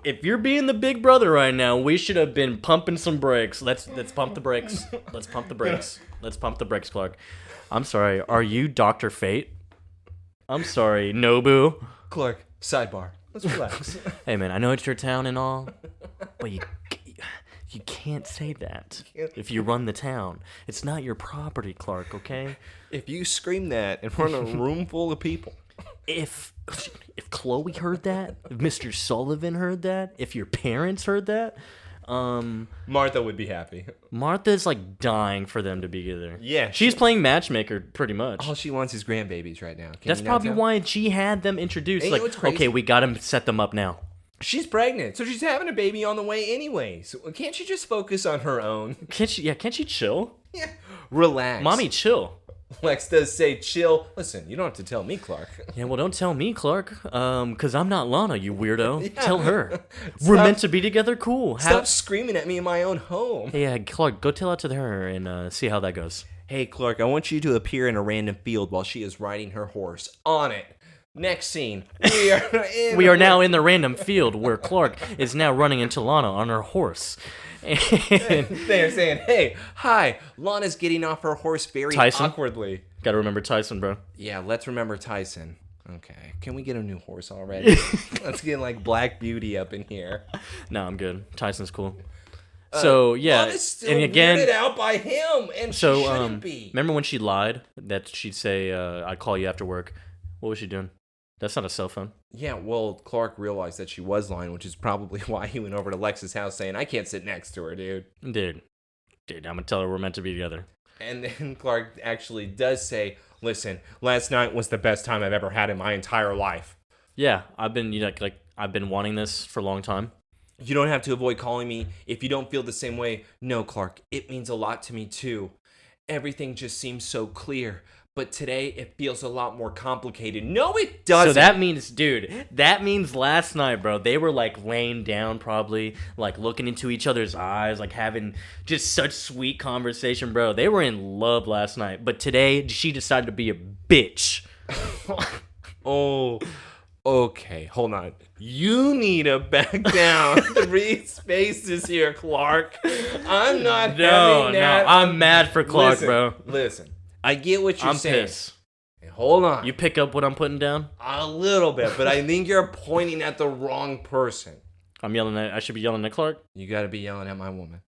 If you're being the big brother right now, we should have been pumping some brakes. Let's pump the brakes. Let's pump the brakes. Let's pump the brakes, Clark. I'm sorry. Are you Dr. Fate? I'm sorry, Nobu. Clark, sidebar. Let's relax. Hey, man, I know it's your town and all, but you can't say that if you run the town. It's not your property, Clark, okay? If you scream that in front of a room full of people. If Chloe heard that, if Mr. Sullivan heard that, if your parents heard that, Martha would be happy. Martha's like dying for them to be together. Yeah. She's playing matchmaker pretty much. All she wants is grandbabies right now. That's probably why she had them introduced. And like, you know what's crazy? Okay, we gotta set them up now. She's pregnant, so she's having a baby on the way anyway. So can't she just focus on her own? Can't she chill? Yeah. Relax. Mommy, chill. Lex does say chill. Listen, you don't have to tell me, Clark. Yeah, well, don't tell me, Clark. Because I'm not Lana, you weirdo. Yeah. Tell her. We're meant to be together, cool. Stop screaming at me in my own home. Yeah, Clark, go tell it to her and see how that goes. Hey, Clark, I want you to appear in a random field while she is riding her horse. On it. Next scene. We are now in the random field where Clark is now running into Lana on her horse. And they're saying, hey, hi. Lana's getting off her horse very awkwardly. Gotta remember Tyson, bro. Yeah, let's remember Tyson. Okay. Can we get a new horse already? Let's get like Black Beauty up in here. No, I'm good. Tyson's cool. So, yeah. Lana's still and again, weirded out by him, and so, she shouldn't be. Remember when she lied that she'd say, I'd call you after work? What was she doing? That's not a cell phone. Yeah, well, Clark realized that she was lying, which is probably why he went over to Lex's house saying, I can't sit next to her, dude. Dude, I'm gonna tell her we're meant to be together. And then Clark actually does say, listen, last night was the best time I've ever had in my entire life. Yeah, I've been, I've been wanting this for a long time. You don't have to avoid calling me if you don't feel the same way. No, Clark, it means a lot to me too. Everything just seems so clear. But today, it feels a lot more complicated. No, it doesn't. So that means last night, bro, they were like laying down probably, like looking into each other's eyes, like having just such sweet conversation, bro. They were in love last night. But today, she decided to be a bitch. Oh, okay. Hold on. You need to back down 3 spaces here, Clark. I'm not having that. No, I'm mad for Clark, bro. Listen. I get what you're saying. Pissed. Hey, hold on. You pick up what I'm putting down? A little bit, but I think you're pointing at the wrong person. I should be yelling at Clark? You gotta be yelling at my woman.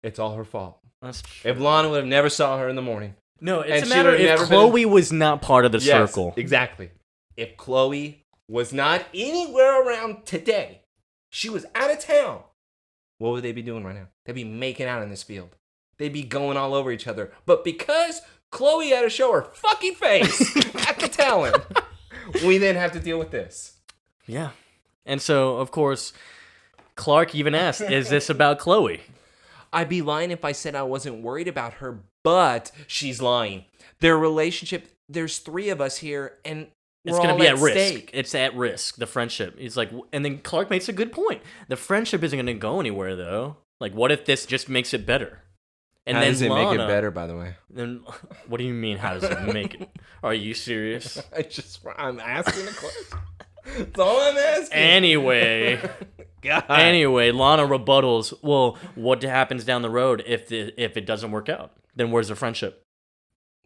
It's all her fault. That's true. If Lana would have never saw her in the morning. No, it's a matter if Chloe was not part of the circle. Exactly. If Chloe was not anywhere around today, she was out of town, what would they be doing right now? They'd be making out in this field. They'd be going all over each other. But because Chloe had to show her fucking face at the talent, we then have to deal with this. Yeah. And so, of course, Clark even asked, is this about Chloe? I'd be lying if I said I wasn't worried about her, but she's lying. Their relationship, there's 3 of us here, and it's going to be at risk. Stake. It's at risk, the friendship. He's like, and then Clark makes a good point. The friendship isn't going to go anywhere, though. Like, what if this just makes it better? And how then does it Lana, make it better, by the way? Then, what do you mean, how does it make it? Are you serious? I'm asking a question. That's all I'm asking. Anyway, Lana rebuttals, well, what happens down the road if it doesn't work out? Then where's the friendship?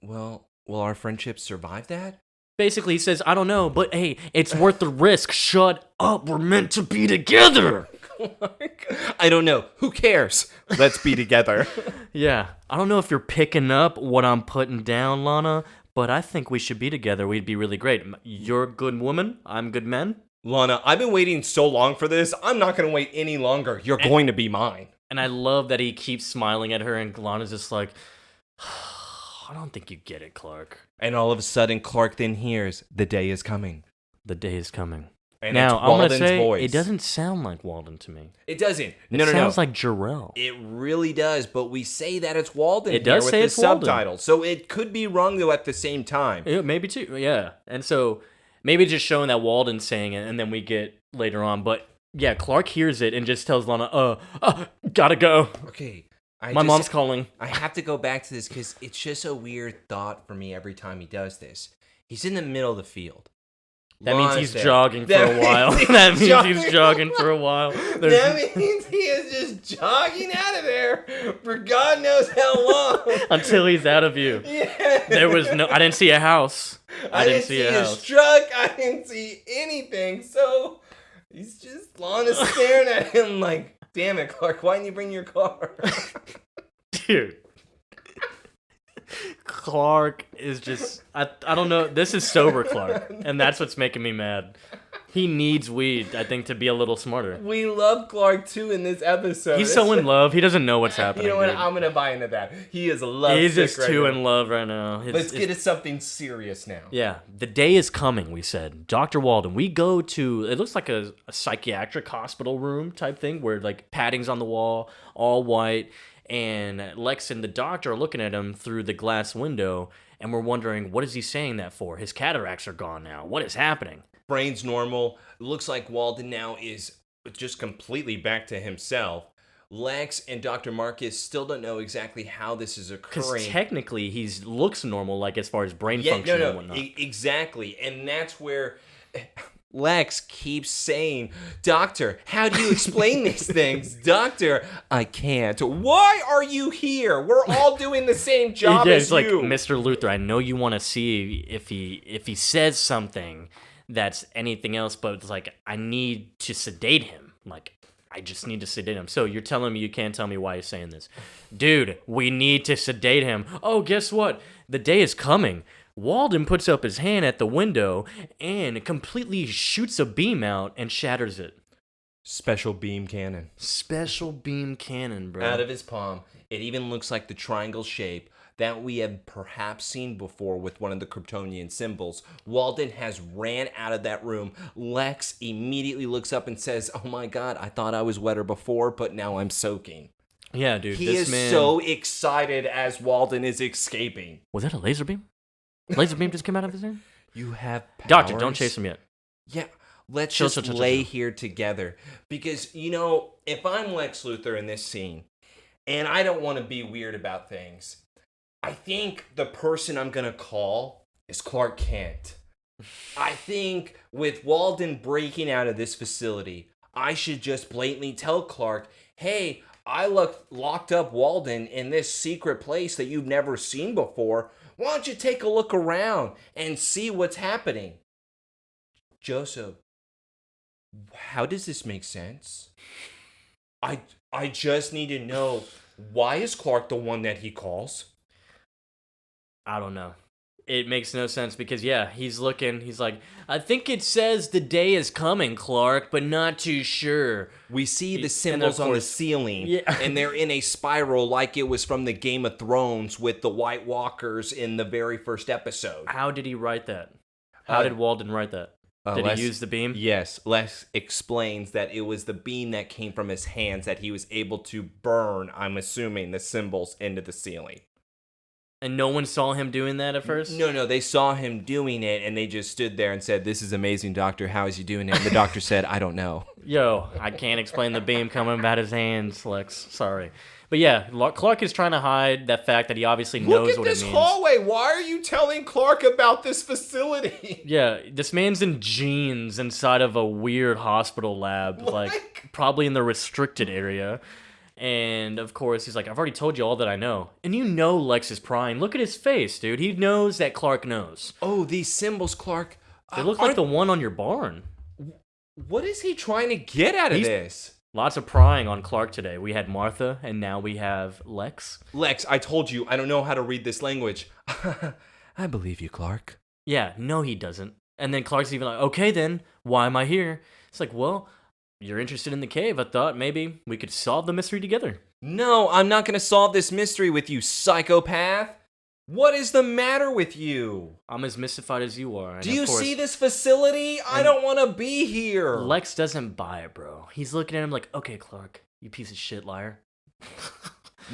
Well, will our friendship survive that? Basically, he says, I don't know, but hey, it's worth the risk. Shut up. We're meant to be together. I don't know. Who cares? Let's be together. Yeah. I don't know if you're picking up what I'm putting down, Lana, but I think we should be together. We'd be really great. You're a good woman. I'm good man. Lana, I've been waiting so long for this. I'm not going to wait any longer. You're going to be mine. And I love that he keeps smiling at her, and Lana's just like, I don't think you get it, Clark. And all of a sudden, Clark then hears, "The day is coming." The day is coming. And Now, it's I'm going to Walden's say, voice. it doesn't sound like Walden to me. It doesn't. It No. sounds like Jarrell. It really does, but we say that it's Walden It does here say with it's the Walden. subtitle. So it could be wrong, though, at the same time. Yeah, maybe too. Yeah. And so maybe just showing that Walden's saying it, and then we get later on. But yeah, Clark hears it and just tells Lana, gotta go. Okay. My mom's calling. I have to go back to this because it's just a weird thought for me every time he does this. He's in the middle of the field. That means he's Lana's jogging for there. a while. That means he's jogging for a while. That means he is just jogging out of there for God knows how long. Until he's out of view. Yeah. There was no. I didn't see a house. I didn't see a his house. truck. I didn't see anything. So he's just Lana staring at him like, damn it, Clark, why didn't you bring your car? Dude. Clark is just I don't know. This is sober Clark, and that's what's making me mad. He needs weed, I think, to be a little smarter. We love Clark too in this episode. He's so in love. He doesn't know what's happening. You know what? dude. I'm gonna buy into that. He is love. He's just right too now. in love right now. Let's get to something serious now. Yeah, the day is coming, we said. Dr. Walden, we go to, it looks like a psychiatric hospital room type thing where like padding's on the wall, all white, and Lex and the doctor are looking at him through the glass window, and we're wondering, what is he saying that for? His cataracts are gone now. What is happening? Brain's normal. Looks like Walden now is just completely back to himself. Lex and Dr. Marcus still don't know exactly how this is Because occurring. technically he looks normal, like as far as brain function and whatnot. Exactly. And that's where Lex keeps saying, "Doctor, how do you explain these things? Doctor, I can't. Why are you here? We're all doing the same job as it's like, you." Mr. Luther, I know you want to see if he says something that's anything else, but it's like, I need to sedate him. Like, I just need to sedate him. So you're telling me you can't tell me why he's saying this. Dude, we need to sedate him. Oh, guess what? The day is coming. Walden puts up his hand at the window and completely shoots a beam out and shatters it. Special beam cannon. Special beam cannon, bro. Out of his palm. It even looks like the triangle shape that we have perhaps seen before with one of the Kryptonian symbols. Walden has ran out of that room. Lex immediately looks up and says, "Oh my God, I thought I was wetter before, but now I'm soaking." Yeah, dude. He this is man... so excited as Walden is escaping. Was that a laser beam? Laser beam just came out of his hand? You have powers. Doctor, don't chase him yet. Yeah, let's Chill, just chill, chill, lay chill. here together. Because, you know, if I'm Lex Luthor in this scene, and I don't want to be weird about things, I think the person I'm going to call is Clark Kent. I think with Walden breaking out of this facility, I should just blatantly tell Clark, "Hey, I locked up Walden in this secret place that you've never seen before. Why don't you take a look around and see what's happening?" Joseph, how does this make sense? I just need to know, why is Clark the one that he calls? I don't know. It makes no sense because, yeah, he's looking. He's like, I think it says the day is coming, Clark, but not too sure. We see the And symbols of on the course- ceiling, Yeah. and they're in a spiral like it was from the Game of Thrones with the White Walkers in the very first episode. How did he write that? How did Walden write that? Did Les- he use the beam? Yes, Les explains that it was the beam that came from his hands that he was able to burn, I'm assuming, the symbols into the ceiling. And no one saw him doing that at first? No, they saw him doing it, and they just stood there and said, "This is amazing, doctor. How is he doing it?" And the doctor said, "I don't know." Yo, I can't explain the beam coming out his hands, Lex. Sorry. But yeah, Clark is trying to hide that fact that he obviously knows what it means. hallway. Why are you telling Clark about this facility? Yeah, this man's in jeans inside of a weird hospital lab, like probably in the restricted area. And of course, he's like, I've already told you all that I know. And you know Lex is prying. Look at his face, dude. He knows that Clark knows. Oh, these symbols, Clark. They look like the one on your barn. What is he trying to get out of He's- this? Lots of prying on Clark today. We had Martha, and now we have Lex. Lex, I told you, I don't know how to read this language. I believe you, Clark. Yeah, no, he doesn't. And then Clark's even like, okay, then, why am I here? It's like, well, you're interested in the cave. I thought maybe we could solve the mystery together. No, I'm not going to solve this mystery with you, psychopath. What is the matter with you? I'm as mystified as you are. Do you see this facility? I don't want to be here. Lex doesn't buy it, bro. He's looking at him like, okay, Clark, you piece of shit liar.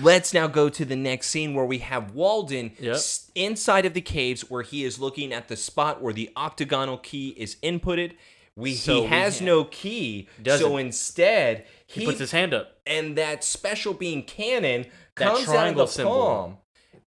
Let's now go to the next scene where we have Walden Yep. inside of the caves where he is looking at the spot where the octagonal key is inputted. He has no key, so instead he puts his hand up. And that special beam cannon That comes out of triangle the symbol. palm.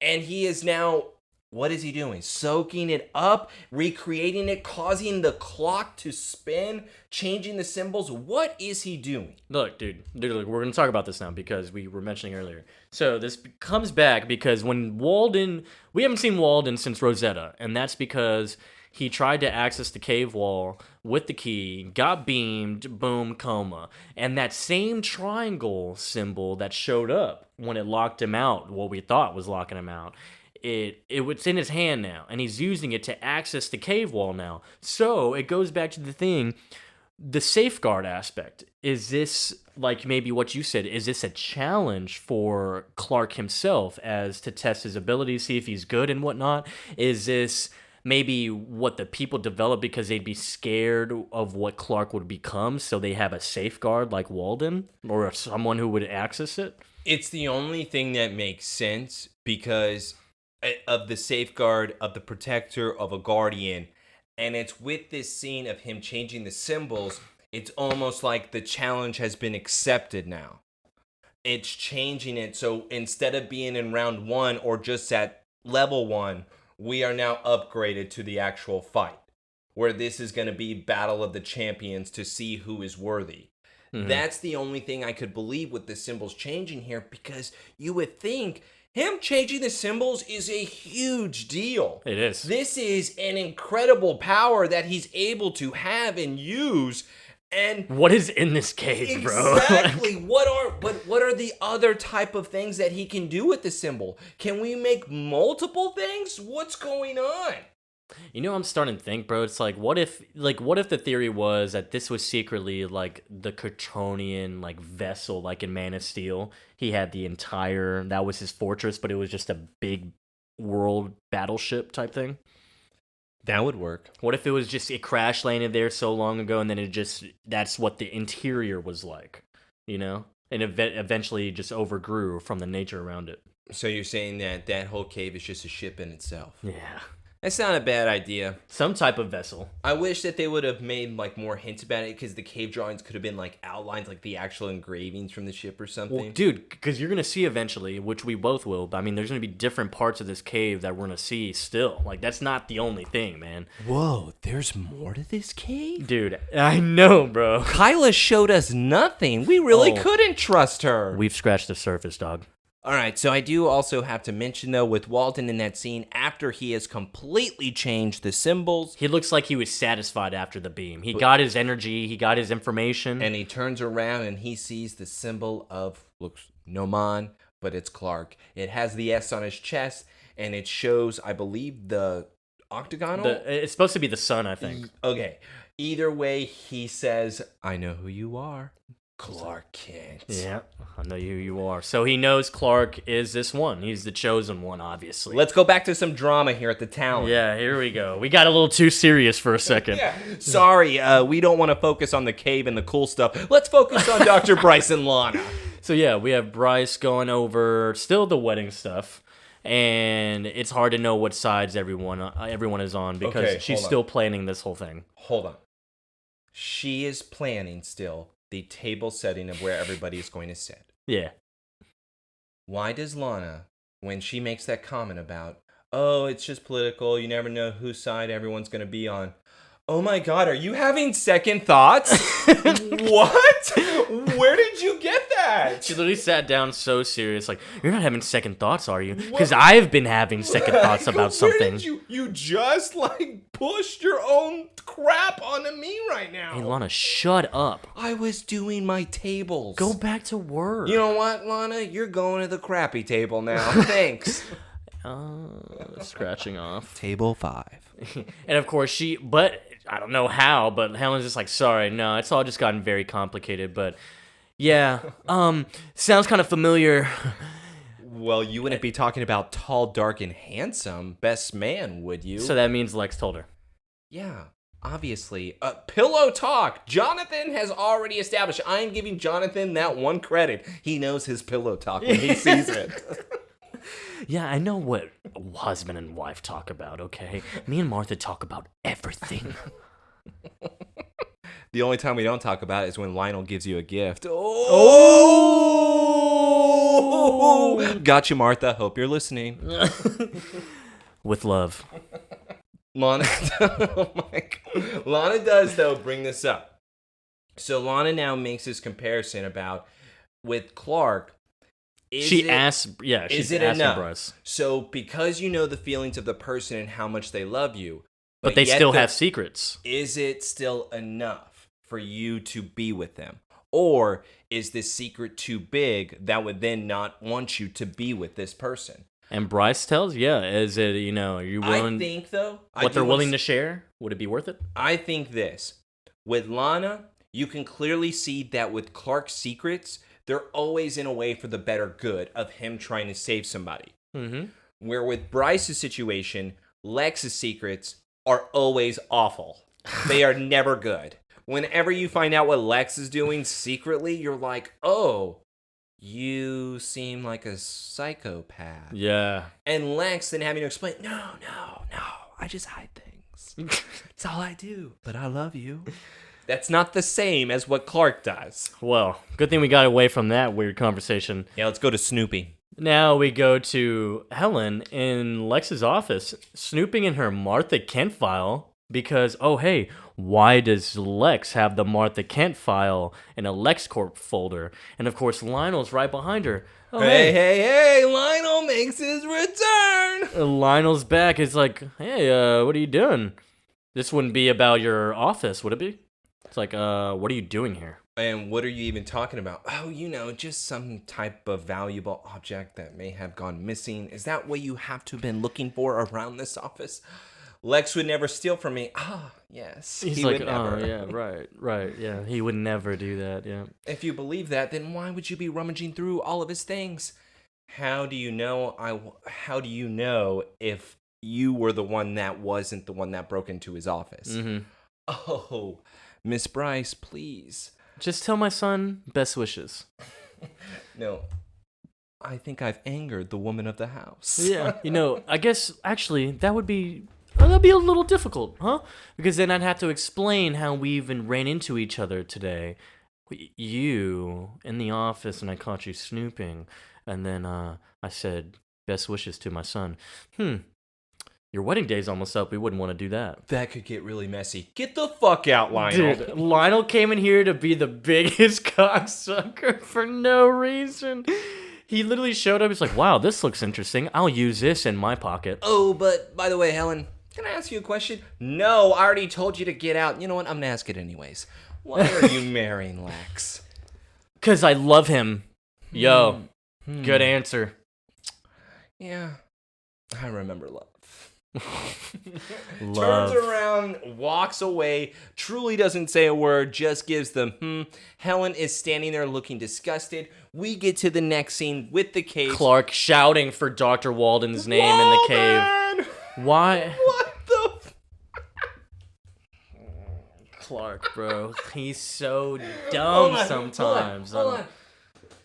And he is now, what is he doing? Soaking it up, recreating it, causing the clock to spin, changing the symbols. What is he doing? Look, dude, look, we're going to talk about this now because we were mentioning earlier. So this comes back because when Walden, we haven't seen Walden since Rosetta, and that's because he tried to access the cave wall with the key, got beamed, boom, coma. And that same triangle symbol that showed up when it locked him out, what we thought was locking him out, it's in his hand now, and he's using it to access the cave wall now. So it goes back to the thing, the safeguard aspect. Is this, like maybe what you said, is this a challenge for Clark himself as to test his abilities, see if he's good and whatnot? Is this maybe what the people develop because they'd be scared of what Clark would become, so they have a safeguard like Walden or someone who would access it? It's the only thing that makes sense because of the safeguard, of the protector, of a guardian. And it's with this scene of him changing the symbols, it's almost like the challenge has been accepted now. It's changing it. So instead of being in round 1 or just at level 1, we are now upgraded to the actual fight, where this is going to be Battle of the Champions to see who is worthy. Mm-hmm. That's the only thing I could believe with the symbols changing here, because you would think him changing the symbols is a huge deal. It is. This is an incredible power that he's able to have and use. And what is in this cave, bro? Exactly. what are the other type of things that he can do with the symbol? Can we make multiple things? What's going on? You know, I'm starting to think, bro. It's like, what if the theory was that this was secretly like the Kryptonian like vessel, like in Man of Steel. He had that was his fortress, but it was just a big world battleship type thing. That would work. What if it was just, it crash landed there so long ago, and then that's what the interior was like, you know? And eventually just overgrew from the nature around it. So you're saying that whole cave is just a ship in itself? Yeah. That's not a bad idea. Some type of vessel. I wish that they would have made like more hints about it, because the cave drawings could have been like outlines, like the actual engravings from the ship or something. Well, dude, because you're going to see eventually, which we both will, but I mean, there's going to be different parts of this cave that we're going to see still. Like, that's not the only thing, man. Whoa, there's more to this cave? Dude, I know, bro. Kyla showed us nothing. We really couldn't trust her. We've scratched the surface, dog. All right, so I do also have to mention, though, with Walden in that scene, after he has completely changed the symbols. He looks like he was satisfied after the beam. He got his energy, he got his information. And he turns around and he sees the symbol of, looks Noman, but it's Clark. It has the S on his chest, and it shows, I believe, the octagonal? It's supposed to be the sun, I think. Okay. Either way, he says, I know who you are. Clark Kent. Yeah, I know who you are. So he knows Clark is this one. He's the chosen one, obviously. Let's go back to some drama here at the talent. Yeah, here we go. We got a little too serious for a second. Yeah. Sorry, we don't want to focus on the cave and the cool stuff. Let's focus on Dr. Bryce and Lana. So yeah, we have Bryce going over still the wedding stuff. And it's hard to know what sides everyone is on, because she's still planning this whole thing. Hold on. She is planning still the table setting of where everybody is going to sit. Yeah. Why does Lana, when she makes that comment about, oh, it's just political, you never know whose side everyone's going to be on. Oh my God, are you having second thoughts? What? Where did you get that? She literally sat down so serious, like, you're not having second thoughts, are you? Because I've been having second thoughts about something. You just like pushed your own crap onto me right now. Hey, Lana, shut up. I was doing my tables. Go back to work. You know what, Lana? You're going to the crappy table now. Thanks. Scratching off. Table 5. And of course, but I don't know how, but Helen's just like, sorry, no, it's all just gotten very complicated. But yeah, sounds kind of familiar. Well, you wouldn't be talking about tall, dark, and handsome best man, would you? So that means Lex told her. Yeah, obviously. Pillow talk. Jonathan has already established. I'm giving Jonathan that one credit. He knows his pillow talk when he sees it. Yeah, I know what husband and wife talk about, okay? Me and Martha talk about everything. The only time we don't talk about it is when Lionel gives you a gift. Oh! Got you, Martha. Hope you're listening. With love. Lana, oh my God. Lana does, though, bring this up. So Lana now makes this comparison about with Clark. She's asking enough? Bryce. So because you know the feelings of the person and how much they love you, But they still have secrets. Is it still enough for you to be with them? Or is this secret too big that would then not want you to be with this person? And Bryce tells, is it, are you willing? I think, though. What they're willing to share? Would it be worth it? I think this. With Lana, you can clearly see that with Clark's secrets, they're always in a way for the better good of him trying to save somebody. Mm-hmm. Where with Bryce's situation, Lex's secrets are always awful. They are never good. Whenever you find out what Lex is doing secretly, you're like, oh, you seem like a psychopath. Yeah. And Lex then having to explain, no, I just hide things. It's all I do, but I love you. That's not the same as what Clark does. Well, good thing we got away from that weird conversation. Yeah, let's go to Snoopy. Now we go to Helen in Lex's office, snooping in her Martha Kent file because, oh hey, why does Lex have the Martha Kent file in a LexCorp folder? And of course, Lionel's right behind her. Oh, hey, Lionel makes his return. Lionel's back. It's like, hey, what are you doing? This wouldn't be about your office, would it be? It's like, what are you doing here? And what are you even talking about? Oh, just some type of valuable object that may have gone missing. Is that what you have to have been looking for around this office? Lex would never steal from me. Ah, yes. He's like, oh, yeah, right. Yeah, he would never do that, yeah. If you believe that, then why would you be rummaging through all of his things? How do you know if you were the one that wasn't the one that broke into his office? Mm-hmm. Oh, Miss Bryce, please. Just tell my son best wishes. No, I think I've angered the woman of the house. Yeah, I guess actually that'd be a little difficult, huh? Because then I'd have to explain how we even ran into each other today. You in the office, and I caught you snooping, and then I said best wishes to my son. Your wedding day's almost up. We wouldn't want to do that. That could get really messy. Get the fuck out, Lionel. Dude, Lionel came in here to be the biggest cocksucker for no reason. He literally showed up. He's like, wow, this looks interesting. I'll use this in my pocket. Oh, but by the way, Helen, can I ask you a question? No, I already told you to get out. You know what? I'm going to ask it anyways. Why are you marrying Lex? Because I love him. Yo, good answer. Yeah, I remember love. Love. Turns around, walks away, truly doesn't say a word, just gives them Helen is standing there looking disgusted. We get to the next scene with the cave. Clark shouting for Dr. Walden's name in the cave. Why? What the Clark, bro. He's so dumb sometimes. Hold on.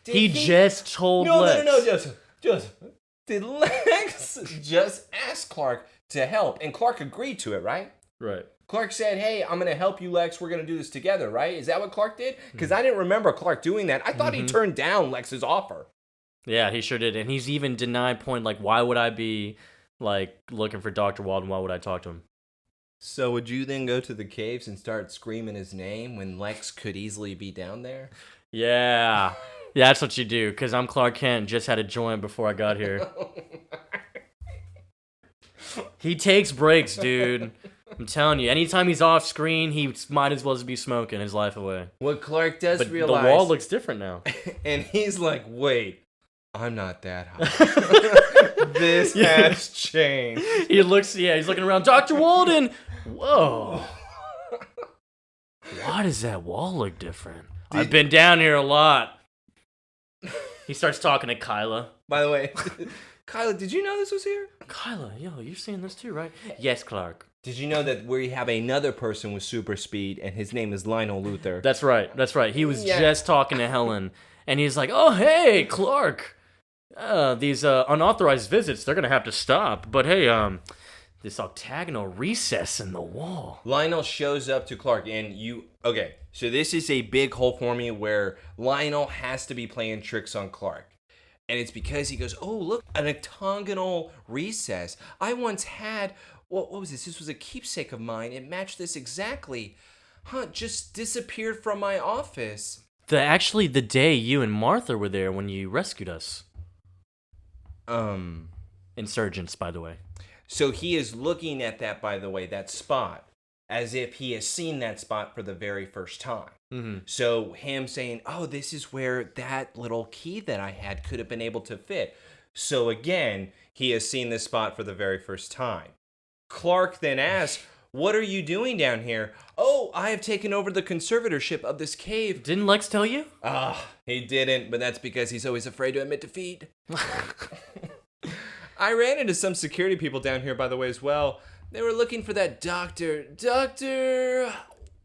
He just told Lex. No, Joseph. Did Lex just ask Clark to help? And Clark agreed to it, right? Right. Clark said, hey, I'm going to help you, Lex. We're going to do this together, right? Is that what Clark did? Because I didn't remember Clark doing that. I thought he turned down Lex's offer. Yeah, he sure did. And he's even denied point, like, why would I be, like, looking for Dr. Walden? Why would I talk to him? So would you then go to the caves and start screaming his name when Lex could easily be down there? Yeah. Yeah, that's what you do, because I'm Clark Kent, just had a joint before I got here. He takes breaks, dude. I'm telling you, anytime he's off screen, he might as well just be smoking his life away. What Clark does but realize... the wall looks different now. And he's like, wait, I'm not that high. This has changed. He's looking around. Dr. Walden! Whoa. Why does that wall look different? I've been down here a lot. He starts talking to Kyla. By the way, Kyla, did you know this was here? Kyla, yo, you're seeing this too, right? Yes, Clark. Did you know that we have another person with super speed, and his name is Lionel Luther? That's right. He was just talking to Helen, and he's like, oh, hey, Clark. These unauthorized visits, they're going to have to stop. But hey, this octagonal recess in the wall. Lionel shows up to Clark, and okay, so this is a big hole for me where Lionel has to be playing tricks on Clark. And it's because he goes, oh, look, an octagonal recess. I once had, what was this? This was a keepsake of mine. It matched this exactly. Just disappeared from my office. Actually, the day you and Martha were there when you rescued us. Insurgents, by the way. So he is looking at that, by the way, that spot, as if he has seen that spot for the very first time. Mm-hmm. So him saying, oh, this is where that little key that I had could have been able to fit. So again, he has seen this spot for the very first time. Clark then asks, what are you doing down here? Oh, I have taken over the conservatorship of this cave. Didn't Lex tell you? He didn't, but that's because he's always afraid to admit defeat. I ran into some security people down here, by the way, as well. They were looking for that Dr.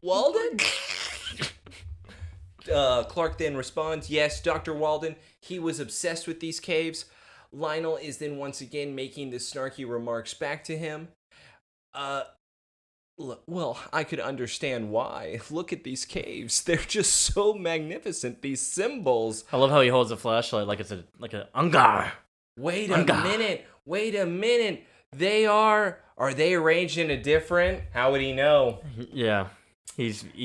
Walden? Clark then responds, yes, Dr. Walden, he was obsessed with these caves. Lionel is then once again making the snarky remarks back to him. Well, I could understand why. Look at these caves. They're just so magnificent, these symbols. I love how he holds a flashlight like it's a Ungar. Wait a minute. Are they arranged in a different? How would he know? Yeah.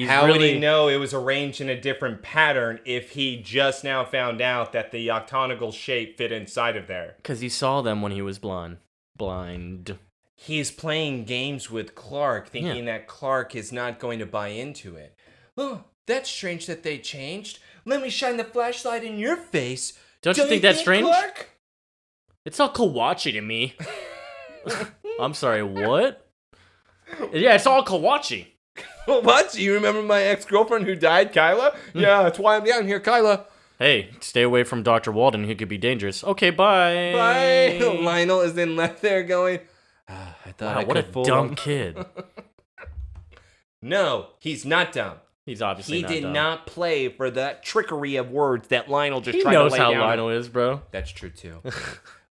How would he know it was arranged in a different pattern if he just now found out that the octagonal shape fit inside of there? Because he saw them when he was blind. He's playing games with Clark, thinking that Clark is not going to buy into it. Oh, that's strange that they changed. Let me shine the flashlight in your face. Don't you think that's strange? Clark? It's all Kawachi to me. I'm sorry, what? Yeah, it's all Kawachi. What? Do you remember my ex-girlfriend who died, Kyla? Yeah, that's why I'm down here, Kyla. Hey, stay away from Dr. Walden. He could be dangerous. Okay, bye. Bye. Lionel is then left there going, I thought I what a could dumb kid. No, he's not dumb. He's obviously not dumb. He did not play for that trickery of words that Lionel just he tried to lay down. He knows how Lionel is, bro. That's true, too.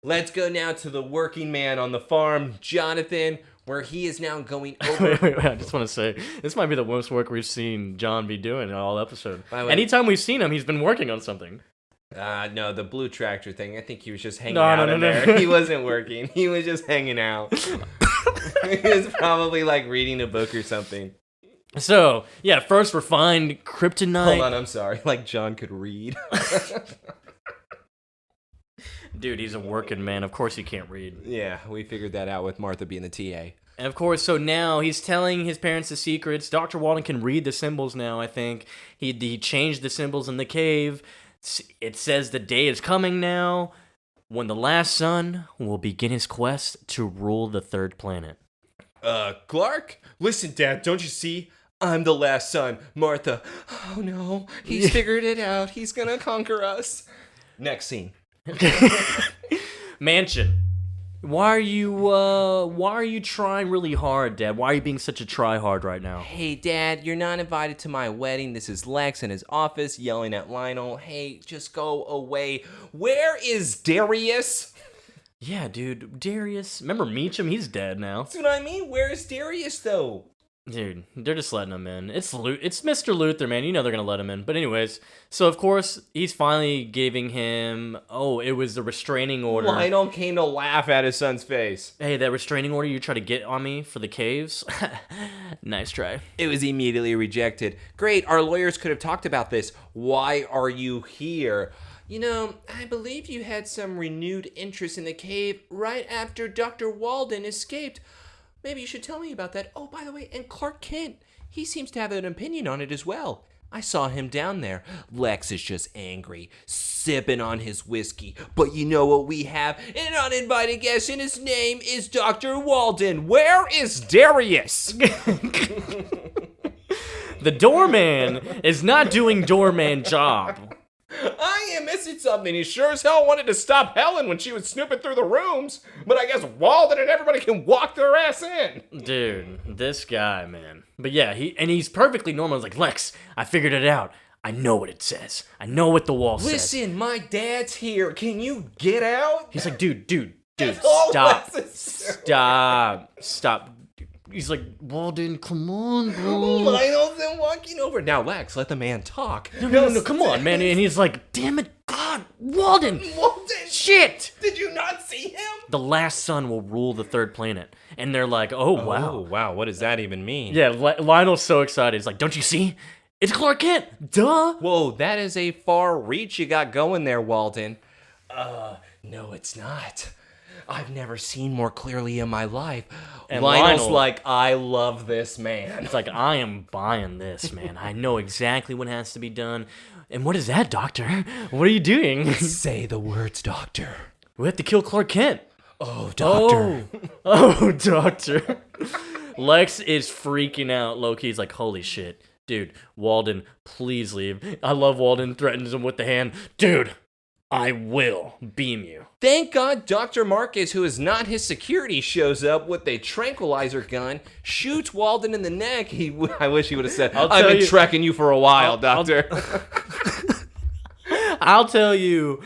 Let's go now to the working man on the farm, Jonathan, where he is now going over... Wait, I just want to say, this might be the most work we've seen John be doing in all episode. Anytime we've seen him, he's been working on something. No, the blue tractor thing, I think he was just hanging out in there. He wasn't working. He was just hanging out. He was probably, like, reading a book or something. So, yeah, first we're finding kryptonite. Hold on, I'm sorry. Like, John could read. Dude, he's a working man. Of course he can't read. Yeah, we figured that out with Martha being the TA. And of course, so now he's telling his parents the secrets. Dr. Walden can read the symbols now, I think. He changed the symbols in the cave. It says the day is coming now when the last son will begin his quest to rule the third planet. Clark? Listen, Dad, don't you see? I'm the last son. Martha, oh no, he's figured it out. He's gonna conquer us. Next scene. Mansion. Why are you trying really hard, Dad? Why are you being such a tryhard right now? Hey, Dad, you're not invited to my wedding. This is Lex in his office yelling at Lionel. Hey, just go away. Where is Darius? Yeah, dude, Darius. Remember Meacham? He's dead now. That's what I mean. Where is Darius, though? Dude, they're just letting him in. It's Mr. Luther, man. You know they're going to let him in. But anyways, so of course, he's finally giving him... Oh, it was the restraining order. Lionel came to laugh at his son's face. Hey, that restraining order you tried to get on me for the caves? Nice try. It was immediately rejected. Great, our lawyers could have talked about this. Why are you here? You know, I believe you had some renewed interest in the cave right after Dr. Walden escaped. Maybe you should tell me about that. Oh, by the way, and Clark Kent, he seems to have an opinion on it as well. I saw him down there. Lex is just angry, sipping on his whiskey. But you know what we have? An uninvited guest, and his name is Dr. Walden. Where is Darius? The doorman is not doing doorman job. I am missing something. He sure as hell wanted to stop Helen when she was snooping through the rooms. But I guess Walden and everybody can walk their ass in. Dude, this guy, man. But yeah, he's perfectly normal. He's like, Lex, I figured it out. I know what it says. I know what the wall says. Listen, my dad's here. Can you get out? He's like, dude, all stop. He's like, Walden, come on, bro. Lionel's then walking over. Now, Lex, let the man talk. No, come on, man. And he's like, damn it, God, Walden. Shit. Did you not see him? The last son will rule the third planet. And they're like, oh, wow. Oh, wow. What does that even mean? Yeah, Lionel's so excited. He's like, don't you see? It's Clark Kent. Duh. Whoa, that is a far reach you got going there, Walden. No, it's not. I've never seen more clearly in my life. And Lionel's Lionel, like, I love this man. It's like, I am buying this, man. I know exactly what has to be done. And what is that, Doctor? What are you doing? Say the words, Doctor. We have to kill Clark Kent. Oh, Doctor. Oh, Doctor. Lex is freaking out. Loki is like, holy shit. Dude, Walden, please leave. I love Walden, threatens him with the hand. Dude, I will beam you. Thank God Dr. Marcus, who is not his security, shows up with a tranquilizer gun, shoots Walden in the neck. I wish he would have said, I've been tracking you for a while, Doctor. I'll tell you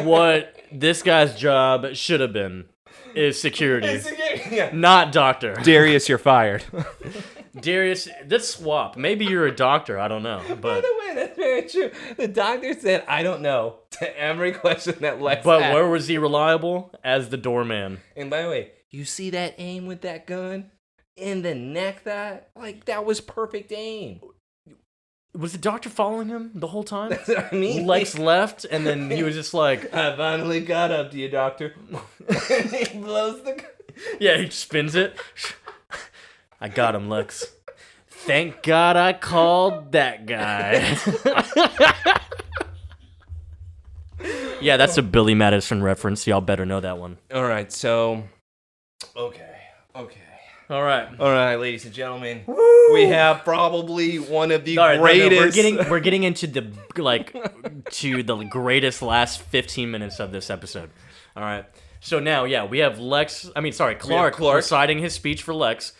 what this guy's job should have been. Is security. Yeah. Not doctor. Darius, you're fired. Darius, let's swap. Maybe you're a doctor. I don't know. But by the way, that's very true. The doctor said, I don't know, to every question that Lex But asked. where was he reliable? As the doorman. And by the way, you see that aim with that gun? In the neck, that was perfect aim. Was the doctor following him the whole time? That's what I mean. Lex left, and then he was just like, I finally got up to you, Doctor. And he blows the gun. Yeah, he spins it. I got him, Lex. Thank God I called that guy. Yeah, that's a Billy Madison reference. Y'all better know that one. All right, so... Okay. All right, ladies and gentlemen. Woo! We have probably one of the No, greatest... we're getting into the greatest last 15 minutes of this episode. All right. So now, yeah, we have Clark reciting his speech for Lex.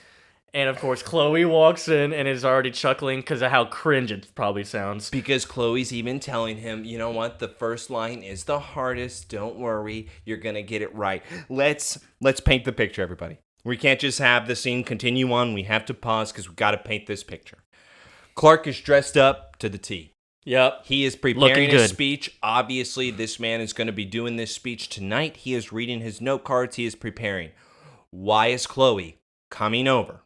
And of course, Chloe walks in and is already chuckling because of how cringe it probably sounds. Because Chloe's even telling him, you know what, the first line is the hardest. Don't worry, you're gonna get it right. Let's paint the picture, everybody. We can't just have the scene continue on. We have to pause because we've got to paint this picture. Clark is dressed up to the T. Yep. He is preparing his speech. Obviously, this man is going to be doing this speech tonight. He is reading his note cards. He is preparing. Why is Chloe coming over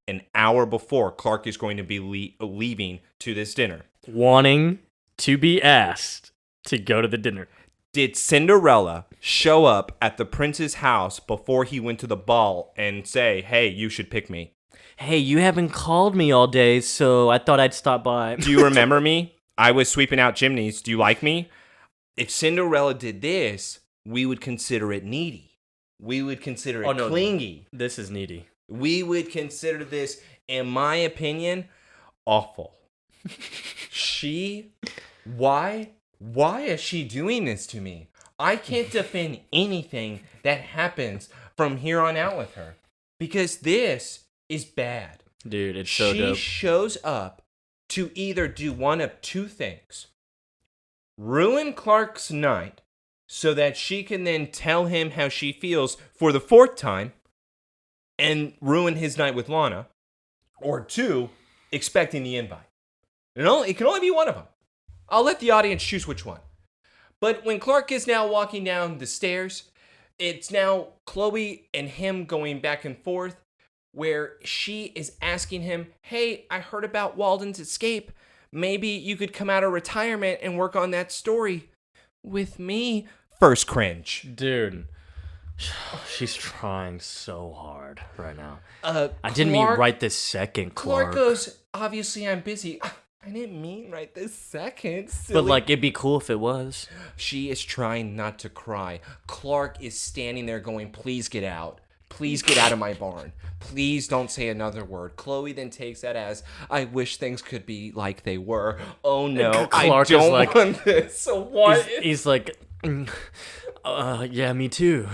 an hour before Clark is going to be leaving to this dinner? Wanting to be asked to go to the dinner. Did Cinderella show up at the prince's house before he went to the ball and say, hey, you should pick me? Hey, you haven't called me all day, so I thought I'd stop by. Do you remember me? I was sweeping out chimneys. Do you like me? If Cinderella did this, we would consider it needy. We would consider it clingy. This is needy. We would consider this, in my opinion, awful. Why is she doing this to me? I can't defend anything that happens from here on out with her. Because this is bad. Dude, it's so dope. She shows up to either do one of two things. Ruin Clark's night so that she can then tell him how she feels for the fourth time and ruin his night with Lana. Or two, expecting the invite. It can only be one of them. I'll let the audience choose which one. But when Clark is now walking down the stairs, it's now Chloe and him going back and forth, where she is asking him, hey, I heard about Walden's escape. Maybe you could come out of retirement and work on that story with me. First cringe. Dude, she's trying so hard right now. I Clark, didn't mean right this second, Clark. Clark goes, obviously I'm busy. I didn't mean right this second. Silly. But it'd be cool if it was. She is trying not to cry. Clark is standing there going, please get out. Please get out of my barn. Please don't say another word. Chloe then takes that as, I wish things could be like they were. Oh no, Clark I is don't like- want this. So what? He's like, yeah, me too.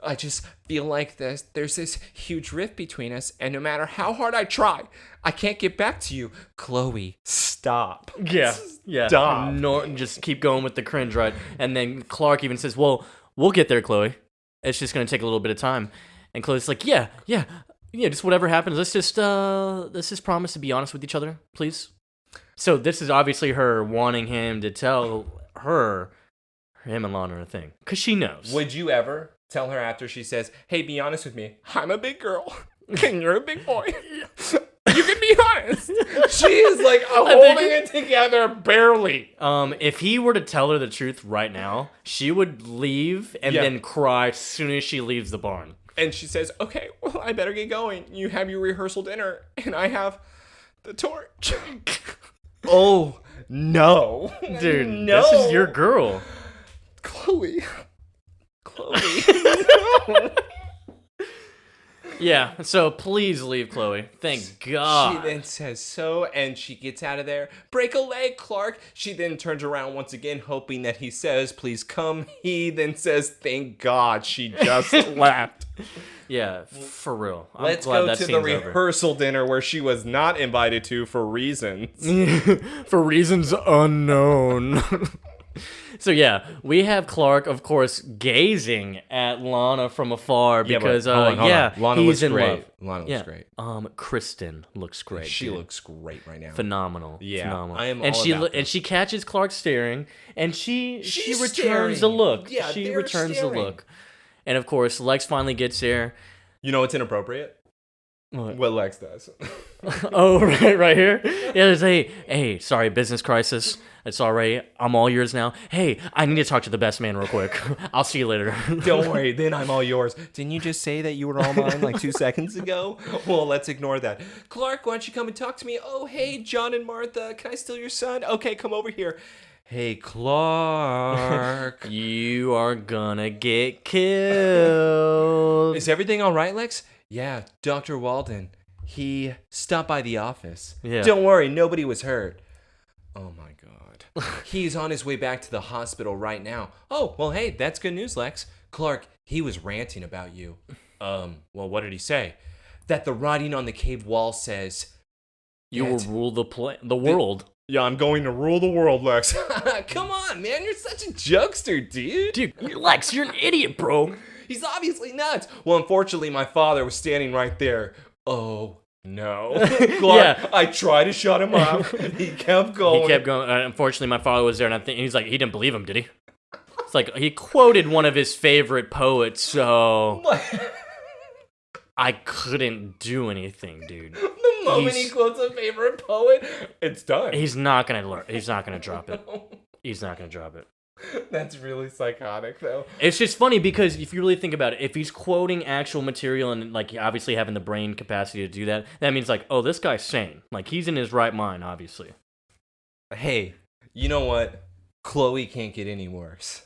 I just feel like there's this huge rift between us, and no matter how hard I try, I can't get back to you. Chloe, stop. Yeah. Stop. Norton just keep going with the cringe, right? And then Clark even says, well, we'll get there, Chloe. It's just going to take a little bit of time. And Chloe's like, yeah, just whatever happens. Let's just promise to be honest with each other, please. So this is obviously her wanting him to tell him and Lana are a thing. Because she knows. Would you ever tell her after she says, hey, be honest with me. I'm a big girl, and you're a big boy. You can be honest. She is like holding it together barely. If he were to tell her the truth right now, she would leave and then cry as soon as she leaves the barn. And she says, okay, well, I better get going. You have your rehearsal dinner, and I have the torch. Oh, no. Dude, no. This is your girl. Chloe. No. Yeah, so please leave, Chloe. Thank God. She then says so, and she gets out of there. Break a leg, Clark. She then turns around once again, hoping that he says, please come. He then says, thank God she just left. Yeah, for real. Let's go to the rehearsal dinner where she was not invited to for reasons. For reasons unknown. So yeah, we have Clark, of course, gazing at Lana from afar because hold on. Lana he's looks in great. love. Lana looks great. Kristen looks great. She dude. looks great right now. Phenomenal. Yeah, phenomenal. I am and all she about and she catches Clark staring, and she returns staring. the look. Yeah, she they're returns staring. the look, and of course, Lex finally gets there. You know what's inappropriate? What Lex does. Oh, right here. Yeah, there's hey, sorry, business crisis. It's all right. I'm all yours now. Hey, I need to talk to the best man real quick. I'll see you later. Don't worry, then I'm all yours. Didn't you just say that you were all mine like 2 seconds ago? Well, let's ignore that. Clark, why don't you come and talk to me? Oh, hey, John and Martha, can I steal your son? Okay, come over here. Hey, Clark. You are gonna get killed. Is everything all right, Lex? Yeah, Dr. Walden. He stopped by the office. Yeah. Don't worry, nobody was hurt. Oh my God. He's on his way back to the hospital right now. Oh, well, hey, that's good news, Lex. Clark, he was ranting about you. Well, what did he say? That the writing on the cave wall says... You will rule the world. Yeah, I'm going to rule the world, Lex. Come on, man, you're such a jokester, dude. Dude, Lex, you're an idiot, bro. He's obviously nuts. Well, unfortunately, my father was standing right there. Oh, no. Clark, Yeah. I tried to shut him up. He kept going. He kept going. Unfortunately, my father was there, and I think he's like, he didn't believe him, did he? It's like he quoted one of his favorite poets, so I couldn't do anything, dude. The moment he quotes a favorite poet, it's done. He's not gonna learn. He's not gonna drop it. He's not gonna drop it. That's really psychotic, though. It's just funny because if you really think about it, if he's quoting actual material and like obviously having the brain capacity to do that, that means like, oh, this guy's sane. Like he's in his right mind, obviously. Hey, you know what? Chloe can't get any worse.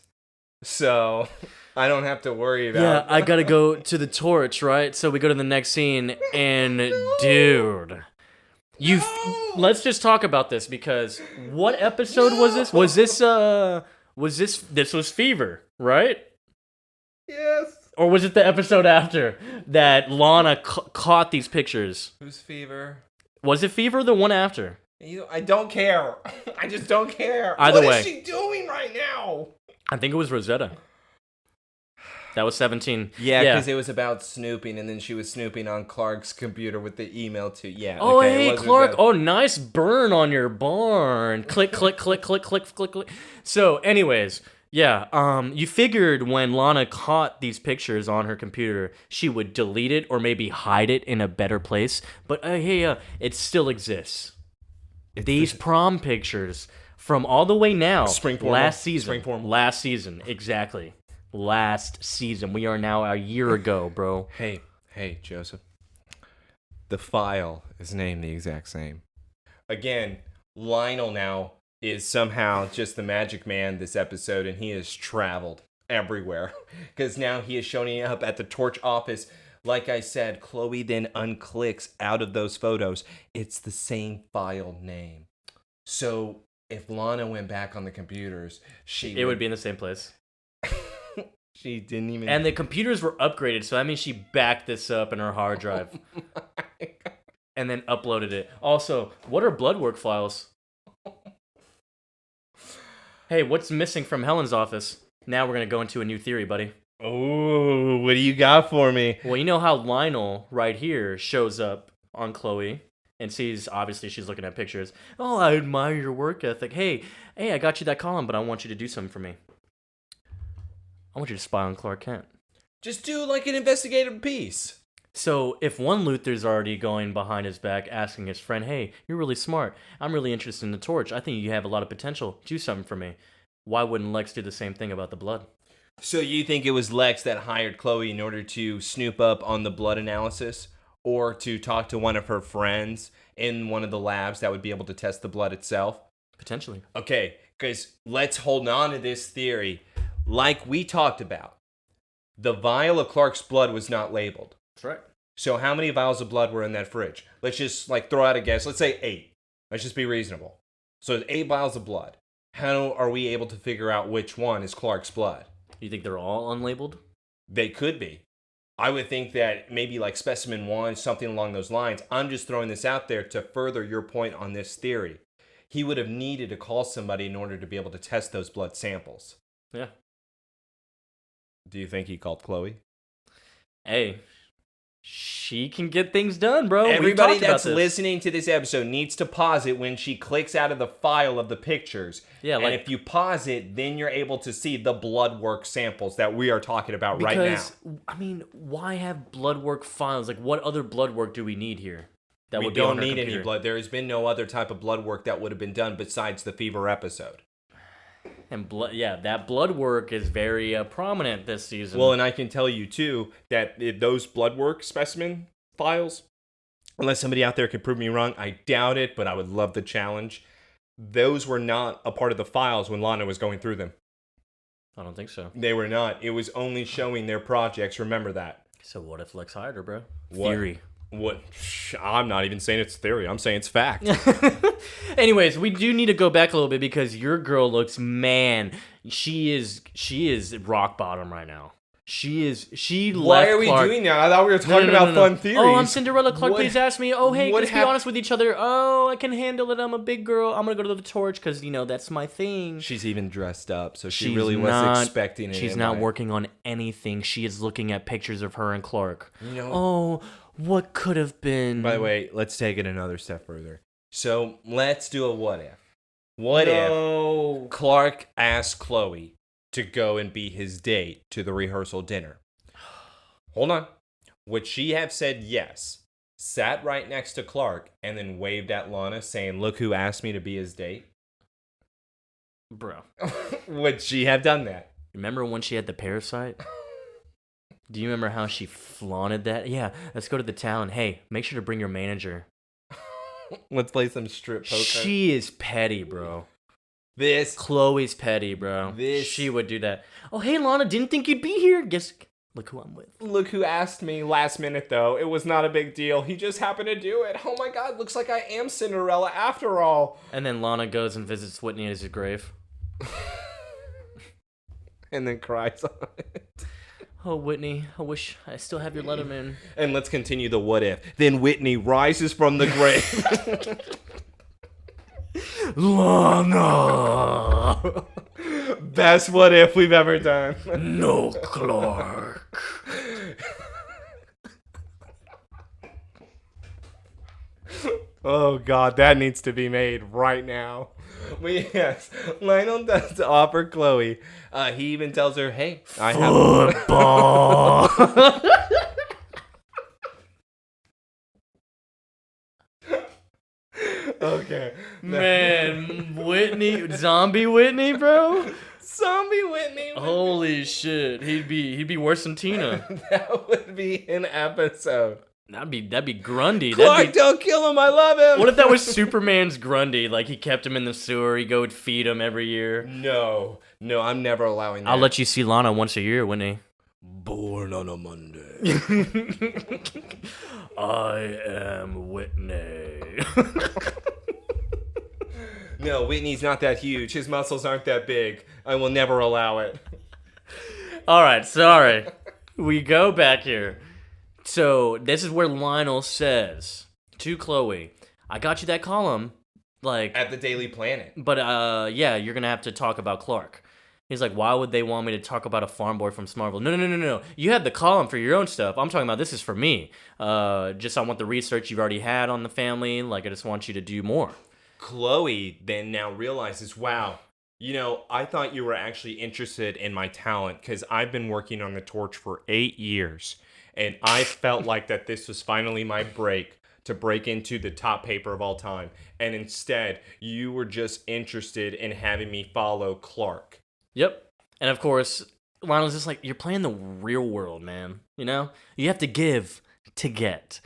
So I don't have to worry about Yeah, I gotta go to the torch, right? So we go to the next scene, and dude, let's just talk about this because what episode was this? This was Fever, right? Yes. Or was it the episode after that Lana caught these pictures? Who's Fever? Was it Fever or the one after? I don't care. I just don't care. Either way. What is she doing right now? I think it was Rosetta. That was 17. Yeah, because it was about snooping, and then she was snooping on Clark's computer with the email too. Yeah. Oh, okay, hey, Clark. Oh, nice burn on your barn. Click, click, click, click, click, click, click. So, anyways, yeah, you figured when Lana caught these pictures on her computer, she would delete it or maybe hide it in a better place. But, hey, it still exists. These prom pictures from all the way now. Spring formal. Last season. Spring formal. Last season, exactly. Last season. We are now a year ago, bro. Hey, Joseph. The file is named the exact same. Again, Lionel now is somehow just the magic man this episode, and he has traveled. everywhere because now he is showing up at the torch office. Like I said, Chloe then unclicks out of those photos. It's the same file name. So if Lana went back on the computers, it would be in the same place. She didn't even. And the computers were upgraded, so that means she backed this up in her hard drive. And then uploaded it. Also, what are blood work files? Hey, what's missing from Helen's office? Now we're going to go into a new theory, buddy. Oh, what do you got for me? Well, you know how Lionel right here shows up on Chloe and sees, obviously she's looking at pictures. Oh, I admire your work ethic. Hey, I got you that column, but I want you to do something for me. I want you to spy on Clark Kent. Just do like an investigative piece. So if one Luther's already going behind his back asking his friend, hey, you're really smart. I'm really interested in the torch. I think you have a lot of potential. Do something for me. Why wouldn't Lex do the same thing about the blood? So you think it was Lex that hired Chloe in order to snoop up on the blood analysis or to talk to one of her friends in one of the labs that would be able to test the blood itself? Potentially. Okay, because let's hold on to this theory. Like we talked about, the vial of Clark's blood was not labeled. That's right. So how many vials of blood were in that fridge? Let's just throw out a guess. Let's say 8. Let's just be reasonable. So it's 8 vials of blood. How are we able to figure out which one is Clark's blood? You think they're all unlabeled? They could be. I would think that maybe like specimen 1, something along those lines. I'm just throwing this out there to further your point on this theory. He would have needed to call somebody in order to be able to test those blood samples. Yeah. Do you think he called Chloe? Hey, she can get things done, bro. Everybody that's listening to this episode needs to pause it when she clicks out of the file of the pictures. Yeah, and if you pause it, then you're able to see the blood work samples that we are talking about right now. Because, I mean, why have blood work files? Like, what other blood work do we need here? We don't need any blood. There has been no other type of blood work that would have been done besides the fever episode. And that blood work is very prominent this season. Well, and I can tell you too that those blood work specimen files, unless somebody out there could prove me wrong, I doubt it, but I would love the challenge. Those were not a part of the files when Lana was going through them. I don't think so. They were not. It was only showing their projects. Remember that. So what if Lex hired her, bro? What? Theory. What? I'm not even saying it's theory. I'm saying it's fact. Anyways, we do need to go back a little bit because your girl looks, man, she is rock bottom right now. Why are we doing that? I thought we were talking about fun theories. Oh, I'm Cinderella. Clark, please ask me. Oh, hey, let's be honest with each other. Oh, I can handle it. I'm a big girl. I'm going to go to the torch because, that's my thing. She's even dressed up, so she really was expecting it. She's not working on anything. She is looking at pictures of her and Clark. Oh, what could have been. By the way, let's take it another step further. So let's do a what if. What if Clark asked Chloe to go and be his date to the rehearsal dinner? Hold on. Would she have said yes, sat right next to Clark, and then waved at Lana saying, look who asked me to be his date? Bro. Would she have done that? Remember when she had the parasite? Do you remember how she flaunted that? Yeah, let's go to the town. Hey, make sure to bring your manager. Let's play some strip poker. She is petty, bro. Chloe's petty, bro. She would do that. Oh, hey, Lana, didn't think you'd be here. Look who I'm with. Look who asked me last minute, though. It was not a big deal. He just happened to do it. Oh my God, looks like I am Cinderella after all. And then Lana goes and visits Whitney at his grave. And then cries on it. Oh, Whitney, I wish I still have your Letterman. And let's continue the what if. Then Whitney rises from the grave. Lana! Best what if we've ever done. No, Clark. Oh, God, that needs to be made right now. Yes, Lionel does offer Chloe. He even tells her, hey, I have football. Okay. Man, Whitney, zombie Whitney, bro. Zombie Whitney. Holy shit, he'd be worse than Tina. That would be an episode. That'd be Grundy. Clark, don't kill him. I love him. What if that was Superman's Grundy? Like, he kept him in the sewer. He'd go and feed him every year. No, I'm never allowing that. I'll let you see Lana once a year, Whitney. Born on a Monday. I am Whitney. No, Whitney's not that huge. His muscles aren't that big. I will never allow it. All right, sorry. We go back here. So this is where Lionel says to Chloe, "I got you that column, like At the Daily Planet. but yeah, you're gonna have to talk about Clark." He's like, "Why would they want me to talk about a farm boy from Smartville?" No. You have the column for your own stuff. I'm talking about this is for me. Just I want the research you've already had on the family. Like, I just want you to do more. Chloe then now realizes, wow, I thought you were actually interested in my talent because I've been working on the torch for 8 years. And I felt like that this was finally my break to break into the top paper of all time. And instead, you were just interested in having me follow Clark. Yep. And of course, Lionel's just like, "You're playing the real world, man. You have to give to get."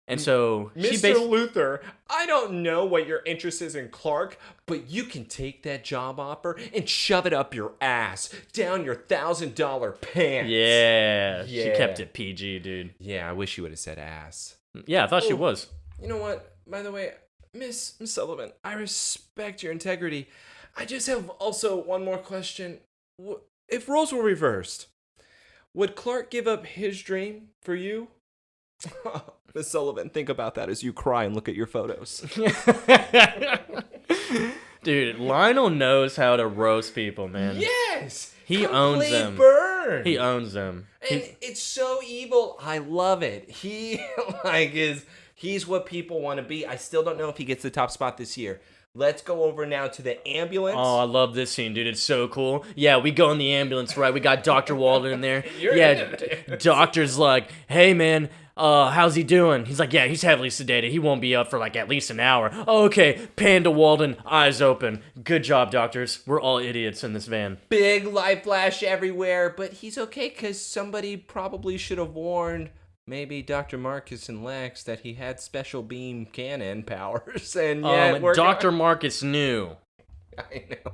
And so Mr. Luther, I don't know what your interest is in Clark, but you can take that job offer and shove it up your ass, down your $1,000 pants. Yeah, she Yeah. kept it PG, dude. Yeah, I wish you would have said ass. Yeah, I thought she was. You know what? By the way, Miss Sullivan, I respect your integrity. I just have also one more question. If roles were reversed, would Clark give up his dream for you? Miss Sullivan, think about that as you cry and look at your photos. Dude, Lionel knows how to roast people, man. Yes! He owns Complete them. burn! He owns them. And it's so evil. I love it. He's what people want to be. I still don't know if he gets the top spot this year. Let's go over now to the ambulance. Oh, I love this scene, dude. It's so cool. Yeah, we go in the ambulance, right? We got Dr. Walden in there. Doctor's like, "Hey, man, how's he doing?" He's like, "Yeah, he's heavily sedated. He won't be up for like at least an hour." "Oh, okay, Panda Walden, eyes open. Good job, doctors. We're all idiots in this van." Big light flash everywhere, but he's okay because somebody probably should have warned maybe Dr. Marcus and Lex that he had special beam cannon powers. And yeah, Dr. Marcus knew. I know.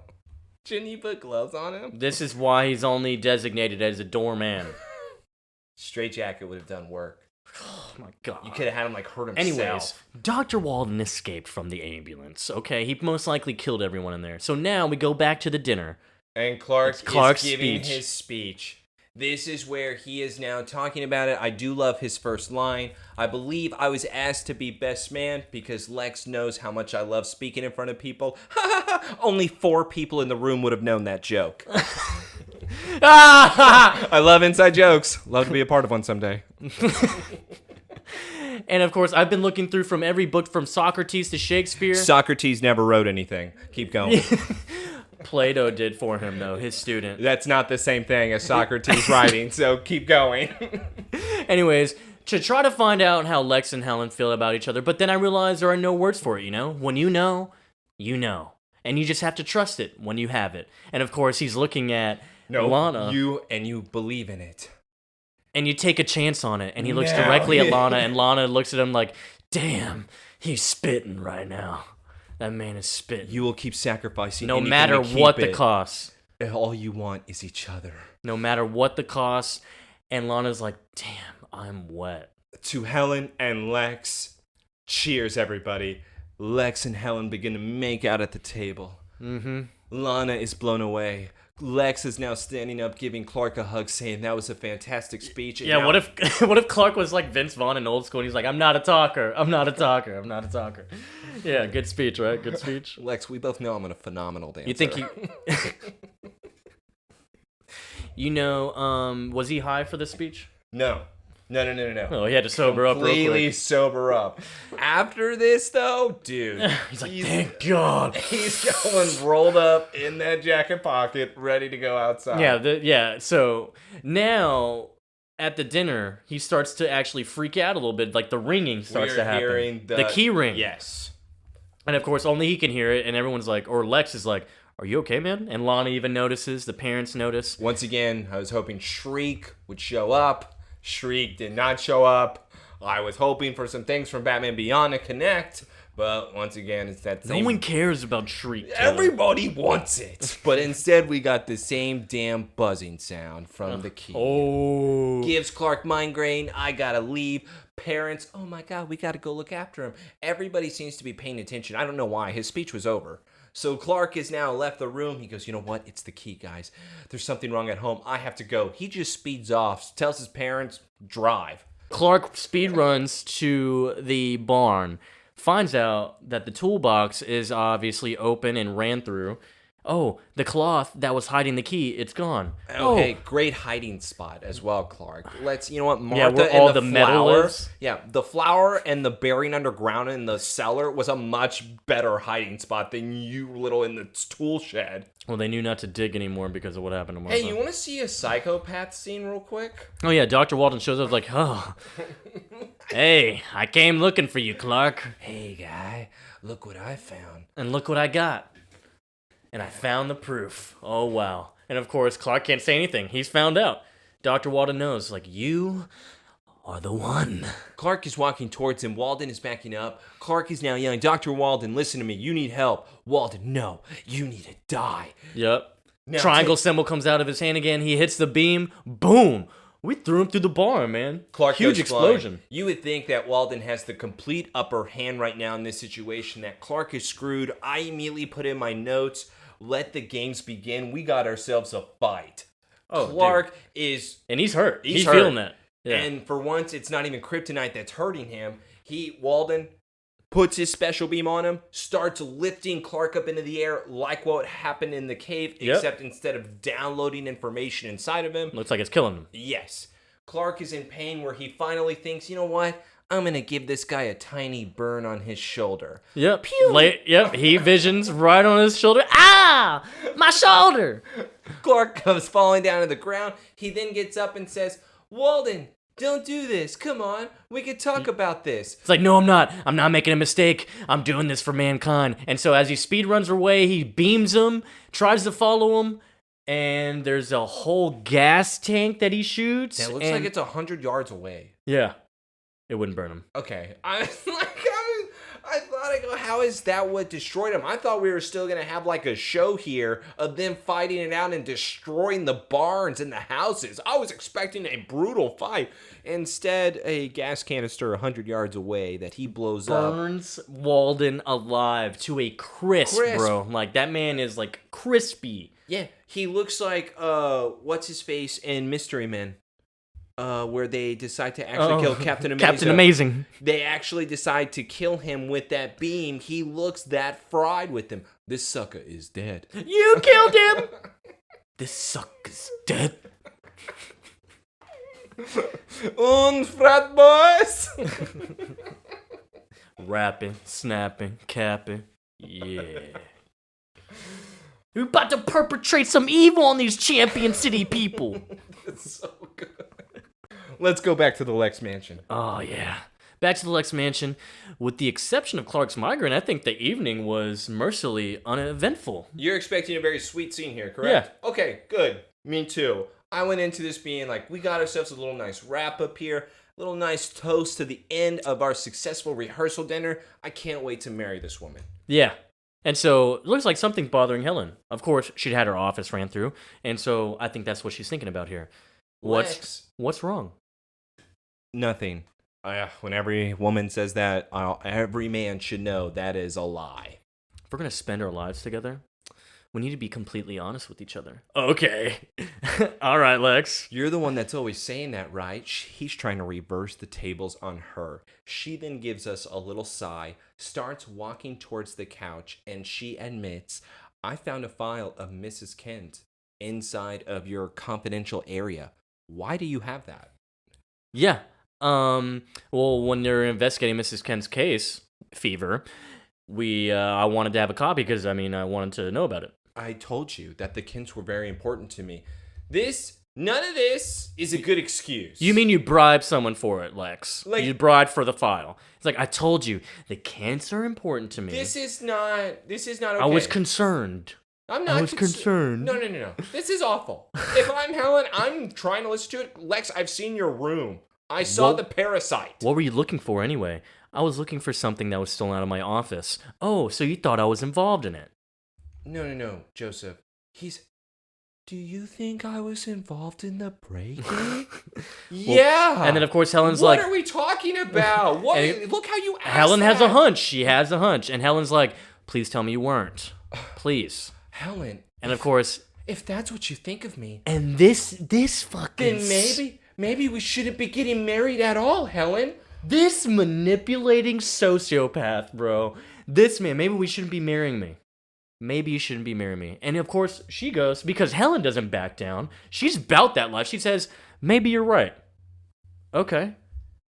Shouldn't you put gloves on him? This is why he's only designated as a doorman. Straight jacket would have done work. Oh my god. You could have had him hurt himself. Anyways, Dr. Walden escaped from the ambulance. Okay, he most likely killed everyone in there. So now we go back to the dinner. And Clark's giving speech. his speech. This is where he is now talking about it. I do love his first line. "I believe I was asked to be best man because Lex knows how much I love speaking in front of people." Only 4 people in the room would have known that joke. I love inside jokes. Love to be a part of one someday. And of course, I've been looking through from every book from Socrates to Shakespeare. Socrates never wrote anything. Keep going. Plato did for him, though, his student. That's not the same thing as Socrates writing, so keep going. Anyways, to try to find out how Lex and Helen feel about each other, but then I realized there are no words for it, When you know, you know. And you just have to trust it when you have it. And of course, he's looking at Lana. You believe in it. And you take a chance on it. And he looks directly at Lana, and Lana looks at him like, "Damn, he's spitting right now. That man is spitting." You will keep sacrificing no anything matter to keep what the it. cost. All you want is each other. No matter what the cost. And Lana's like, "Damn, I'm wet." To Helen and Lex, cheers, everybody. Lex and Helen begin to make out at the table. Mm-hmm. Lana is blown away. Lex is now standing up, giving Clark a hug, saying that was a fantastic speech. And Yeah, now, what if Clark was like Vince Vaughn in Old School, and he's like, "I'm not a talker. I'm not a talker. I'm not a talker." Yeah, good speech, right? Good speech. Lex, we both know I'm a phenomenal dancer. You think was he high for this speech? No. Oh, he had to sober up real Completely quick. sober up. After this, though, dude. He's like, "Thank God." He's going rolled up in that jacket pocket, ready to go outside. Yeah. So now at the dinner, he starts to actually freak out a little bit. Like the ringing starts to happen. Hearing the key ring. Yes. And of course, only he can hear it. And everyone's like, or Lex is like, "Are you okay, man?" And Lana even notices. The parents notice. Once again, I was hoping Shriek would show up. Shriek did not show up. I was hoping for some things from Batman Beyond to connect, but once again, it's that same... No one cares about Shriek. Taylor. Everybody wants it. But instead, we got the same damn buzzing sound from the key. Oh. Gives Clark migraine. I gotta leave. Parents, oh my God, we gotta go look after him. Everybody seems to be paying attention. I don't know why. His speech was over. So Clark has now left the room. He goes, you know what? It's the key, guys. There's something wrong at home. I have to go. He just speeds off, tells his parents, drive. Clark speed runs to the barn, finds out that the toolbox is obviously open and ran through. Oh, the cloth that was hiding the key, it's gone. Okay, great hiding spot as well, Clark. You know what, Martha yeah, where and all the metal flour, is. Yeah, the flour and the burying underground in the cellar was a much better hiding spot than you little in the tool shed. Well, they knew not to dig anymore because of what happened to Martha. Hey, you want to see a psychopath scene real quick? Oh yeah, Dr. Walden shows up like, oh, hey, I came looking for you, Clark. Hey, guy, look what I found. And look what I got. And I found the proof. Oh, wow. And of course, Clark can't say anything. He's found out. Dr. Walden knows, like, you are the one. Clark is walking towards him. Walden is backing up. Clark is now yelling, Dr. Walden, listen to me. You need help. Walden, no. You need to die. Yep. Now Triangle symbol comes out of his hand again. He hits the beam. Boom. We threw him through the barn, man. Clark Huge goes flying. explosion. You would think that Walden has the complete upper hand right now in this situation, that Clark is screwed. I immediately put in my notes, let the games begin. We got ourselves a fight. Oh, Clark is... And he's hurt. He's hurt. feeling that. Yeah. And for once, it's not even kryptonite that's hurting him. Walden puts his special beam on him, starts lifting Clark up into the air like what happened in the cave, except instead of downloading information inside of him. Looks like it's killing him. Yes. Clark is in pain where he finally thinks, you know what? I'm going to give this guy a tiny burn on his shoulder. Yep. Yep. He visions right on his shoulder. Ah! My shoulder! Clark comes falling down to the ground. He then gets up and says, Walden, don't do this. Come on. We can talk about this. It's like, no, I'm not. I'm not making a mistake. I'm doing this for mankind. And so as he speed runs away, he beams him, tries to follow him, and there's a whole gas tank that he shoots. It looks like it's 100 yards away. Yeah. It wouldn't burn him. Okay. I thought, how is that what destroyed him? I thought we were still going to have like a show here of them fighting it out and destroying the barns and the houses. I was expecting a brutal fight. Instead, a gas canister 100 yards away that he blows up. Burns Walden alive to a crisp, bro. Like, that man is like crispy. Yeah. He looks like, what's his face in Mystery Men? Where they decide to actually kill Captain Amazing. Captain Amazing. They actually decide to kill him with that beam. He looks that fried with them. This sucker is dead. You killed him! This sucker's dead. Un frat boys! Rapping, snapping, capping. Yeah. We're about to perpetrate some evil on these Champion City people. That's so good. Let's go back to the Lex Mansion. Oh, yeah. Back to the Lex Mansion. With the exception of Clark's migraine, I think the evening was mercilessly uneventful. You're expecting a very sweet scene here, correct? Yeah. Okay, good. Me too. I went into this being like, we got ourselves a little nice wrap up here, a little nice toast to the end of our successful rehearsal dinner. I can't wait to marry this woman. Yeah. And so it looks like something's bothering Helen. Of course, she'd had her office ran through, and so I think that's what she's thinking about here. What's wrong? Nothing. When every woman says that, every man should know that is a lie. If we're going to spend our lives together, we need to be completely honest with each other. Okay. All right, Lex. You're the one that's always saying that, right? He's trying to reverse the tables on her. She then gives us a little sigh, starts walking towards the couch, and she admits, I found a file of Mrs. Kent inside of your confidential area. Why do you have that? Yeah. Well, when they're investigating Mrs. Kent's case, Fever, I wanted to have a copy because, I wanted to know about it. I told you that the Kents were very important to me. None of this is a good excuse. You mean you bribed someone for it, Lex? You bribed for the file. It's like, I told you, the Kents are important to me. This is not okay. I was concerned. I'm not. I was concerned. No. This is awful. If I'm Helen, I'm trying to listen to it. Lex, I've seen your room. I saw the parasite. What were you looking for anyway? I was looking for something that was stolen out of my office. Oh, so you thought I was involved in it? No, Joseph. Do you think I was involved in the break-in? Yeah. And then, of course, Helen's what like... are we talking about? Look how you asked Helen has a that. hunch. She has a hunch. And Helen's like, please tell me you weren't. Please. Helen. And, of course... If that's what you think of me... And this fucking... Then maybe we shouldn't be getting married at all, Helen. This manipulating sociopath, bro. This man, maybe we shouldn't be marrying me. Maybe you shouldn't be marrying me. And of course, she goes, because Helen doesn't back down. She's about that life. She says, maybe you're right. Okay.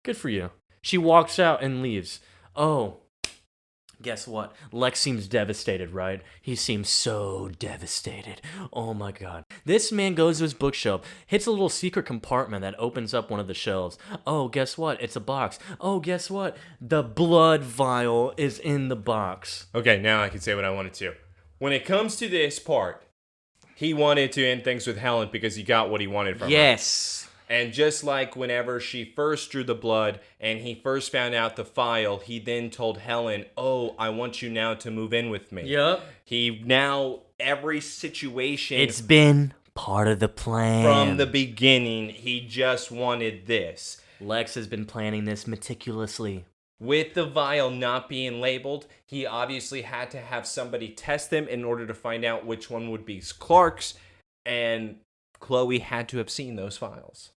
Good for you. She walks out and leaves. Oh, guess what? Lex seems devastated, right? He seems so devastated. Oh my god. This man goes to his bookshelf, hits a little secret compartment that opens up one of the shelves. Oh, guess what? It's a box. Oh, guess what? The blood vial is in the box. Okay, now I can say what I wanted to. When it comes to this part, he wanted to end things with Helen because he got what he wanted from her. Yes. And just like whenever she first drew the blood and he first found out the file, he then told Helen, oh, I want you now to move in with me. Yep. He now, every situation... It's been part of the plan. From the beginning, he just wanted this. Lex has been planning this meticulously. With the vial not being labeled, he obviously had to have somebody test them in order to find out which one would be Clark's. And Chloe had to have seen those files.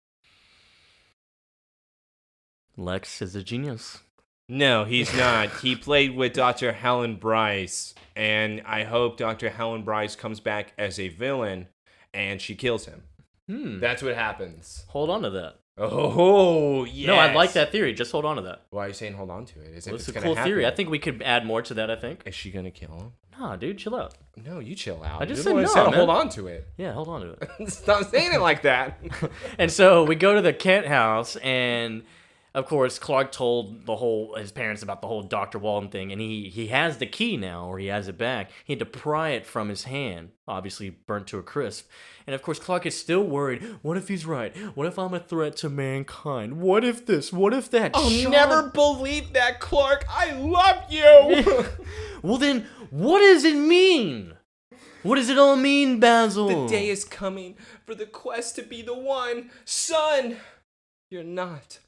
Lex is a genius. No, he's not. He played with Dr. Helen Bryce, and I hope Dr. Helen Bryce comes back as a villain, and she kills him. That's what happens. Hold on to that. Oh, yes. No, I like that theory. Just hold on to that. Why are you saying hold on to it? It's a cool theory. I think we could add more to that, I think. Is she going to kill him? Nah, dude, chill out. No, you chill out. I just You're the said one no, that man. hold on to it. Yeah, hold on to it. Stop saying it like that. And so we go to the Kent house, and of course, Clark told his parents about the whole Dr. Walden thing, and he has the key now, or he has it back. He had to pry it from his hand, obviously burnt to a crisp. And of course, Clark is still worried. What if he's right? What if I'm a threat to mankind? What if this? What if that? I'll never believe that, Clark. I love you. Well then, what does it mean? What does it all mean, Basil? The day is coming for the quest to be the one. Son, you're not.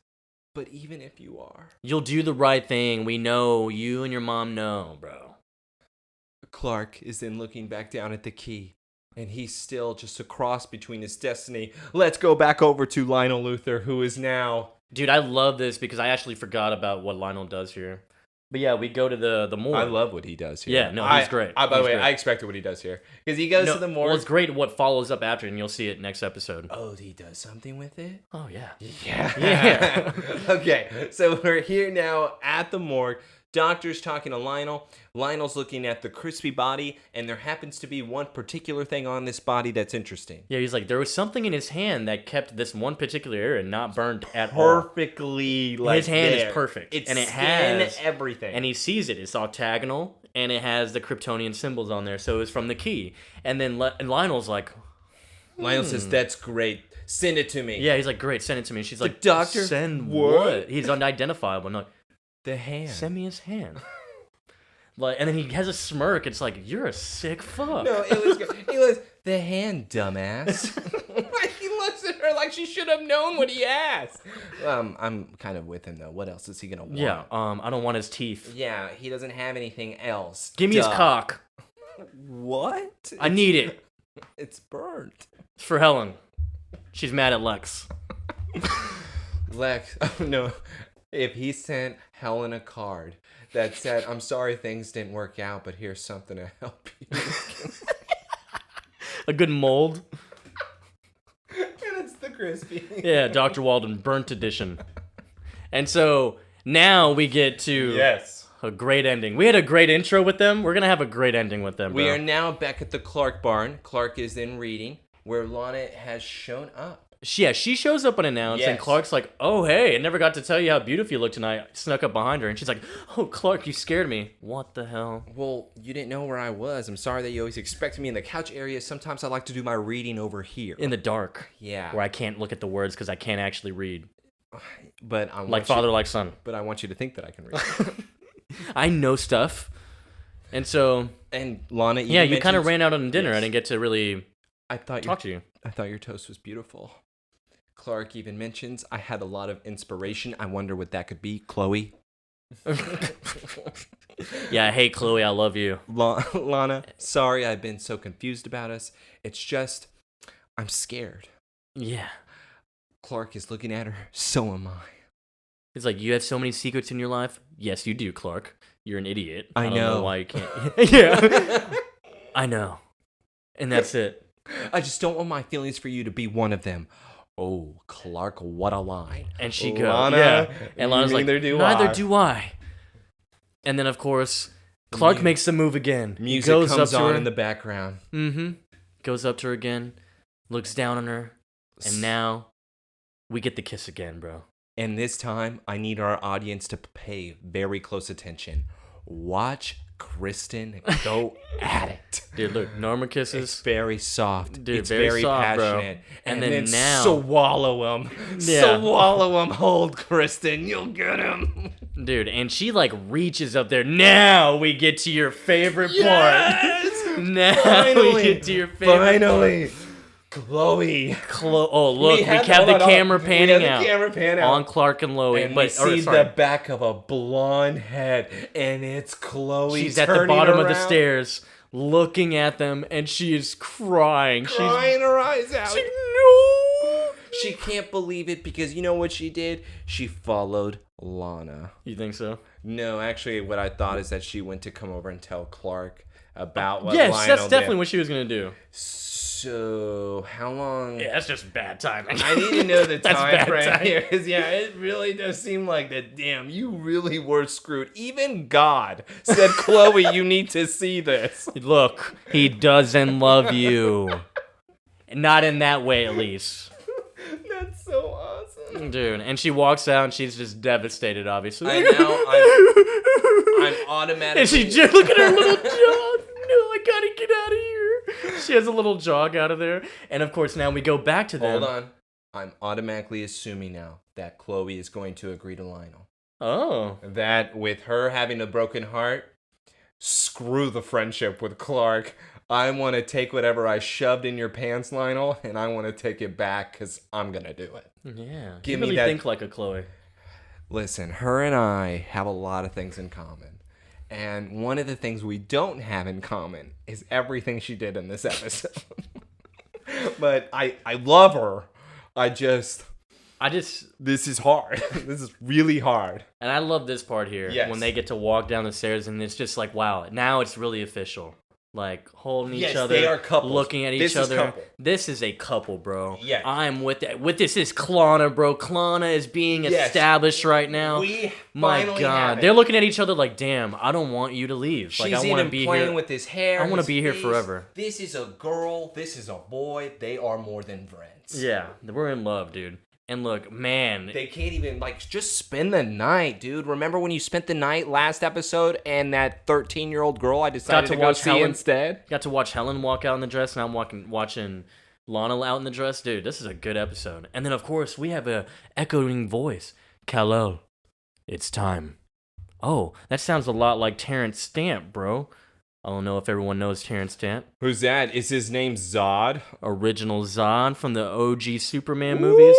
But even if you are, you'll do the right thing. We know. You and your mom know, bro. Clark is then looking back down at the key, and he's still just a cross between his destiny. Let's go back over to Lionel Luthor, who is now... Dude, I love this because I actually forgot about what Lionel does here. But yeah, we go to the morgue. I love what he does here. Yeah, no, he's great. By the way, I expected what he does here. Because he goes to the morgue. Well, it's great what follows up after, and you'll see it next episode. Oh, he does something with it? Oh, yeah. Yeah. Okay, so we're here now at the morgue. Doctor's talking to Lionel. Lionel's looking at the crispy body, and there happens to be one particular thing on this body that's interesting. Yeah, he's like, there was something in his hand that kept this one particular area not burned at all. Perfectly, like his hand there. is perfect. It's and it skin, has everything. And he sees it. It's octagonal, and it has the Kryptonian symbols on there, so it's from the key. And then and Lionel's like... Lionel says, that's great. Send it to me. Yeah, he's like, great, send it to me. She's like, doctor? Send what? He's unidentifiable. No, the hand. Send me his hand. Like, and then he has a smirk. It's like, you're a sick fuck. No, it was good. He was the hand, dumbass. Like, he looks at her like she should have known what he asked. I'm kind of with him though. What else is he gonna want? Yeah, I don't want his teeth. Yeah, he doesn't have anything else. Give me his cock. What? I need it. It's burnt. It's for Helen. She's mad at Lex. Lex, oh no. If he sent Helen a card that said, I'm sorry things didn't work out, but here's something to help you. A good mold. And it's the crispy. Yeah, Dr. Walden, burnt edition. And so now we get to a great ending. We had a great intro with them. We're going to have a great ending with them, bro. We are now back at the Clark barn. Clark is then reading where Lana has shown up. Yeah, she shows up unannounced, and Clark's like, oh, hey, I never got to tell you how beautiful you look tonight. I snuck up behind her, and she's like, oh, Clark, you scared me. What the hell? Well, you didn't know where I was. I'm sorry that you always expected me in the couch area. Sometimes I like to do my reading over here. In the dark. Yeah. Where I can't look at the words because I can't actually read. But I want Like father, like son. But I want you to think that I can read. I know stuff. And so... And Lana, yeah, you kind of ran out on dinner. Yes. I didn't get to really talk to you. I thought your toast was beautiful. Clark even mentions, I had a lot of inspiration. I wonder what that could be. Chloe. Yeah, hey, Chloe, I love you. Lana, sorry I've been so confused about us. It's just, I'm scared. Yeah. Clark is looking at her. So am I. It's like, you have so many secrets in your life? Yes, you do, Clark. You're an idiot. I don't know why you can't. Yeah. I know. And that's it. I just don't want my feelings for you to be one of them. Oh, Clark, what a line. And she goes, Lana, yeah. And Lana's like, neither do do I. And then, of course, Clark makes the move again. Music goes comes up to on her in the background. Mm-hmm. Goes up to her again, looks down on her, and now we get the kiss again, bro. And this time, I need our audience to pay very close attention. Watch Kristen go at it. Dude, look, Norma kisses. It's very soft. Dude, it's very soft, passionate. Bro. And then now, swallow him. Yeah. Swallow him. Hold, Kristen. You'll get him. Dude, and she like reaches up there. Now we get to your favorite part. Now finally, we get to your favorite finally. Part. Chloe. Oh, look, we have the camera panning out on Clark and Chloe. And we see the back of a blonde head, and it's Chloe. She's at the bottom of the stairs, looking at them, and she is crying. She's crying her eyes out. No! She can't believe it because you know what she did? She followed Lana. You think so? No, actually, what I thought is that she went to come over and tell Clark about what Lionel did. Yes, that's definitely what she was going to do. So, how long? Yeah, that's just bad timing. I need to know the time frame here. Yeah, it really does seem like that. Damn, you really were screwed. Even God said, Chloe, you need to see this. Look, he doesn't love you. Not in that way, at least. That's so awesome. Dude, and she walks out and she's just devastated, obviously. I know. I'm automatically... And she just, look at her little jaw. No, I gotta get out of here. She has a little jog out of there. And of course, now we go back to them. Hold on. I'm automatically assuming now that Chloe is going to agree to Lionel. Oh. That with her having a broken heart, screw the friendship with Clark. I want to take whatever I shoved in your pants, Lionel, and I want to take it back because I'm going to do it. Yeah. Give you me really that. Think like a Chloe. Listen, her and I have a lot of things in common. And one of the things we don't have in common is everything she did in this episode. But I love her. This is hard. This is really hard. And I love this part here. Yes. When they get to walk down the stairs and it's just like, wow, now it's really official. Like holding each other, they are couples. Looking at each other. Couple. This is a couple, bro. Yeah, I'm with that. With this is Lana, bro. Lana is being established right now. My God, they're looking at each other like, damn, I don't want you to leave. She's I want to be playing here with his hair. I want to be here forever. This is a girl. This is a boy. They are more than friends. Yeah, we're in love, dude. And look, man. They can't even, just spend the night, dude. Remember when you spent the night last episode and that 13-year-old girl I decided to go see Helen instead? Got to watch Helen walk out in the dress, and I'm watching Lana out in the dress. Dude, this is a good episode. And then, of course, we have a echoing voice. Kal-El, it's time. Oh, that sounds a lot like Terrence Stamp, bro. I don't know if everyone knows Terrence Stamp. Who's that? Is his name Zod? Original Zod from the OG Superman movies.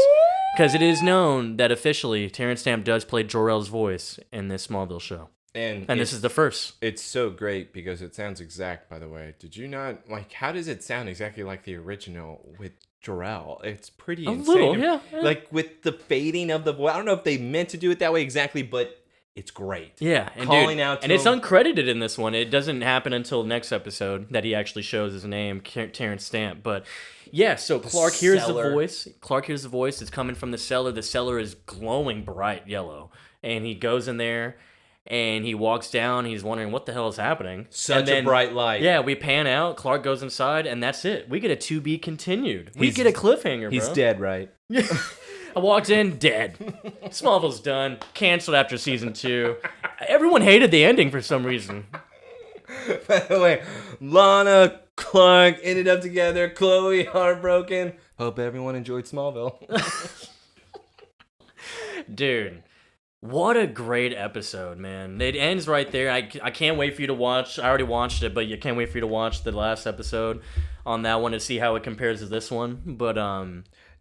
Because it is known that officially Terrence Stamp does play Jor-El's voice in this Smallville show. And this is the first. It's so great because it sounds exact, by the way. Did you not, how does it sound exactly like the original with Jor-El? It's pretty insane. Little, yeah. Like with the fading of the voice. I don't know if they meant to do it that way exactly, but it's great. Yeah. And calling out to and it's uncredited in this one. It doesn't happen until next episode that he actually shows his name, Terrence Stamp. But yeah, so Clark hears the voice. Clark hears the voice. It's coming from the cellar. The cellar is glowing bright yellow. And he goes in there and he walks down. He's wondering what the hell is happening. Such a bright light. Yeah, we pan out. Clark goes inside and that's it. We get a to be continued. We get a cliffhanger, bro. He's dead, right? I walked in, dead. Smallville's done. Canceled after season 2. Everyone hated the ending for some reason. By the way, Lana, Clark ended up together. Chloe, heartbroken. Hope everyone enjoyed Smallville. Dude, what a great episode, man. It ends right there. I can't wait for you to watch. I already watched it, but you can't wait for you to watch the last episode on that one to see how it compares to this one. But,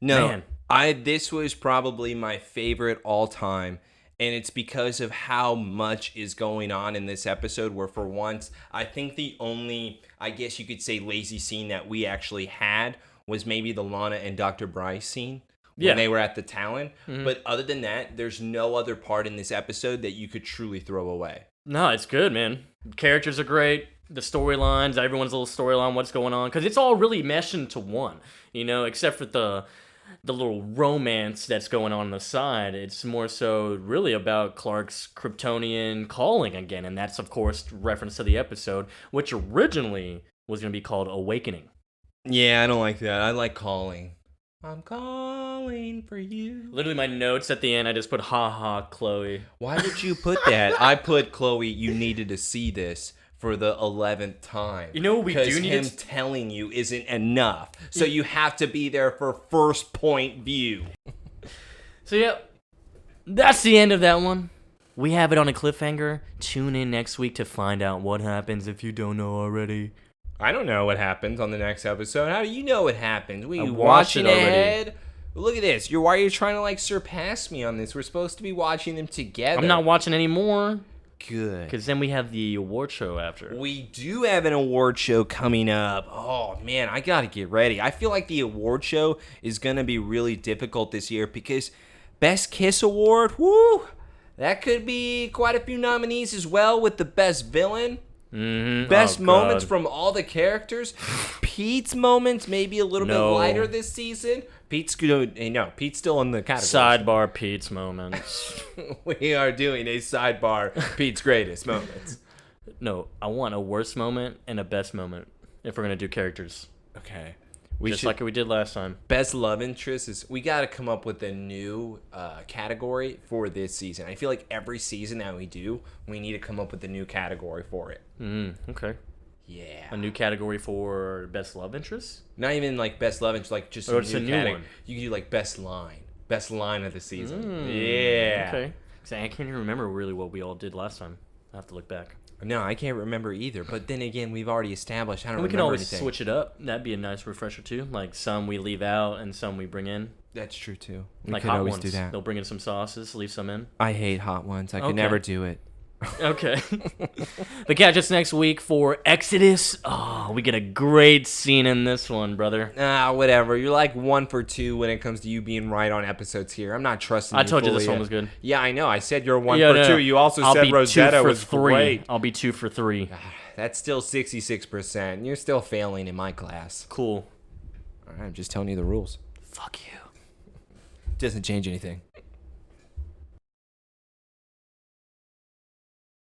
No, man. this was probably my favorite all time, and it's because of how much is going on in this episode. Where for once, I think the only, I guess you could say, lazy scene that we actually had was maybe the Lana and Dr. Bryce scene when they were at the Talon. But other than that, there's no other part in this episode that you could truly throw away. No, it's good, man. Characters are great. The storylines, everyone's little storyline, what's going on. Because it's all really meshed into one, except for the little romance that's going on the side. It's more so really about Clark's Kryptonian calling again. And that's, of course, reference to the episode, which originally was going to be called Awakening. Yeah, I don't like that. I like calling. I'm calling for you. Literally, my notes at the end, I just put, ha ha, Chloe. Why did you put that? I put, Chloe, you needed to see this for the 11th time. You know what we do need? Because him telling you isn't enough. So you have to be there for first point view. So, yeah, that's the end of that one. We have it on a cliffhanger. Tune in next week to find out what happens if you don't know already. I don't know what happens on the next episode. How do you know what happens? We I watched watching it already. ahead? Look at this. Why are you trying to surpass me on this? We're supposed to be watching them together. I'm not watching anymore. Good. Because then we have the award show after. We do have an award show coming up. Oh, man, I got to get ready. I feel like the award show is going to be really difficult this year because Best Kiss Award, woo, that could be quite a few nominees as well with the Best Villain. Mm-hmm. Best moments from all the characters. Pete's moments maybe a little bit No. lighter this season. Pete's good. No, Pete's still in the category. Sidebar Pete's moments. We are doing a sidebar. Pete's greatest moments. No, I want a worst moment and a best moment if we're going to do characters. Okay. Just like we did last time. Best love interest is, we got to come up with a new category for this season. I feel like every season that we do, we need to come up with a new category for it. Okay. Yeah. A new category for best love interest? Not even best love interest, just Or it's a new category. one. You can do best line of the season. Yeah. Okay. 'Cause I can't even remember really what we all did last time. I have to look back. No, I can't remember either. But then again, we've already established I don't We remember can always anything. switch it up. That'd be a nice refresher too. Like some we leave out and some we bring in. That's true too. We Like could hot always ones. do that. They'll bring in some sauces, leave some in. I hate hot ones. I could Okay. never do it. Okay. But catch us next week for Exodus. Oh, we get a great scene in this one, brother. Whatever. You're like 1 for 2 when it comes to you being right on episodes here. I'm not trusting you. I told you fully this one yet. was good. Yeah, I know. I said you're 1 Yeah, for no. 2. You also I'll said be Rosetta 2 for was 3. great. I'll be 2 for 3. That's still 66%. You're still failing in my class. Cool. All right, I'm just telling you the rules. Fuck you. Doesn't change anything.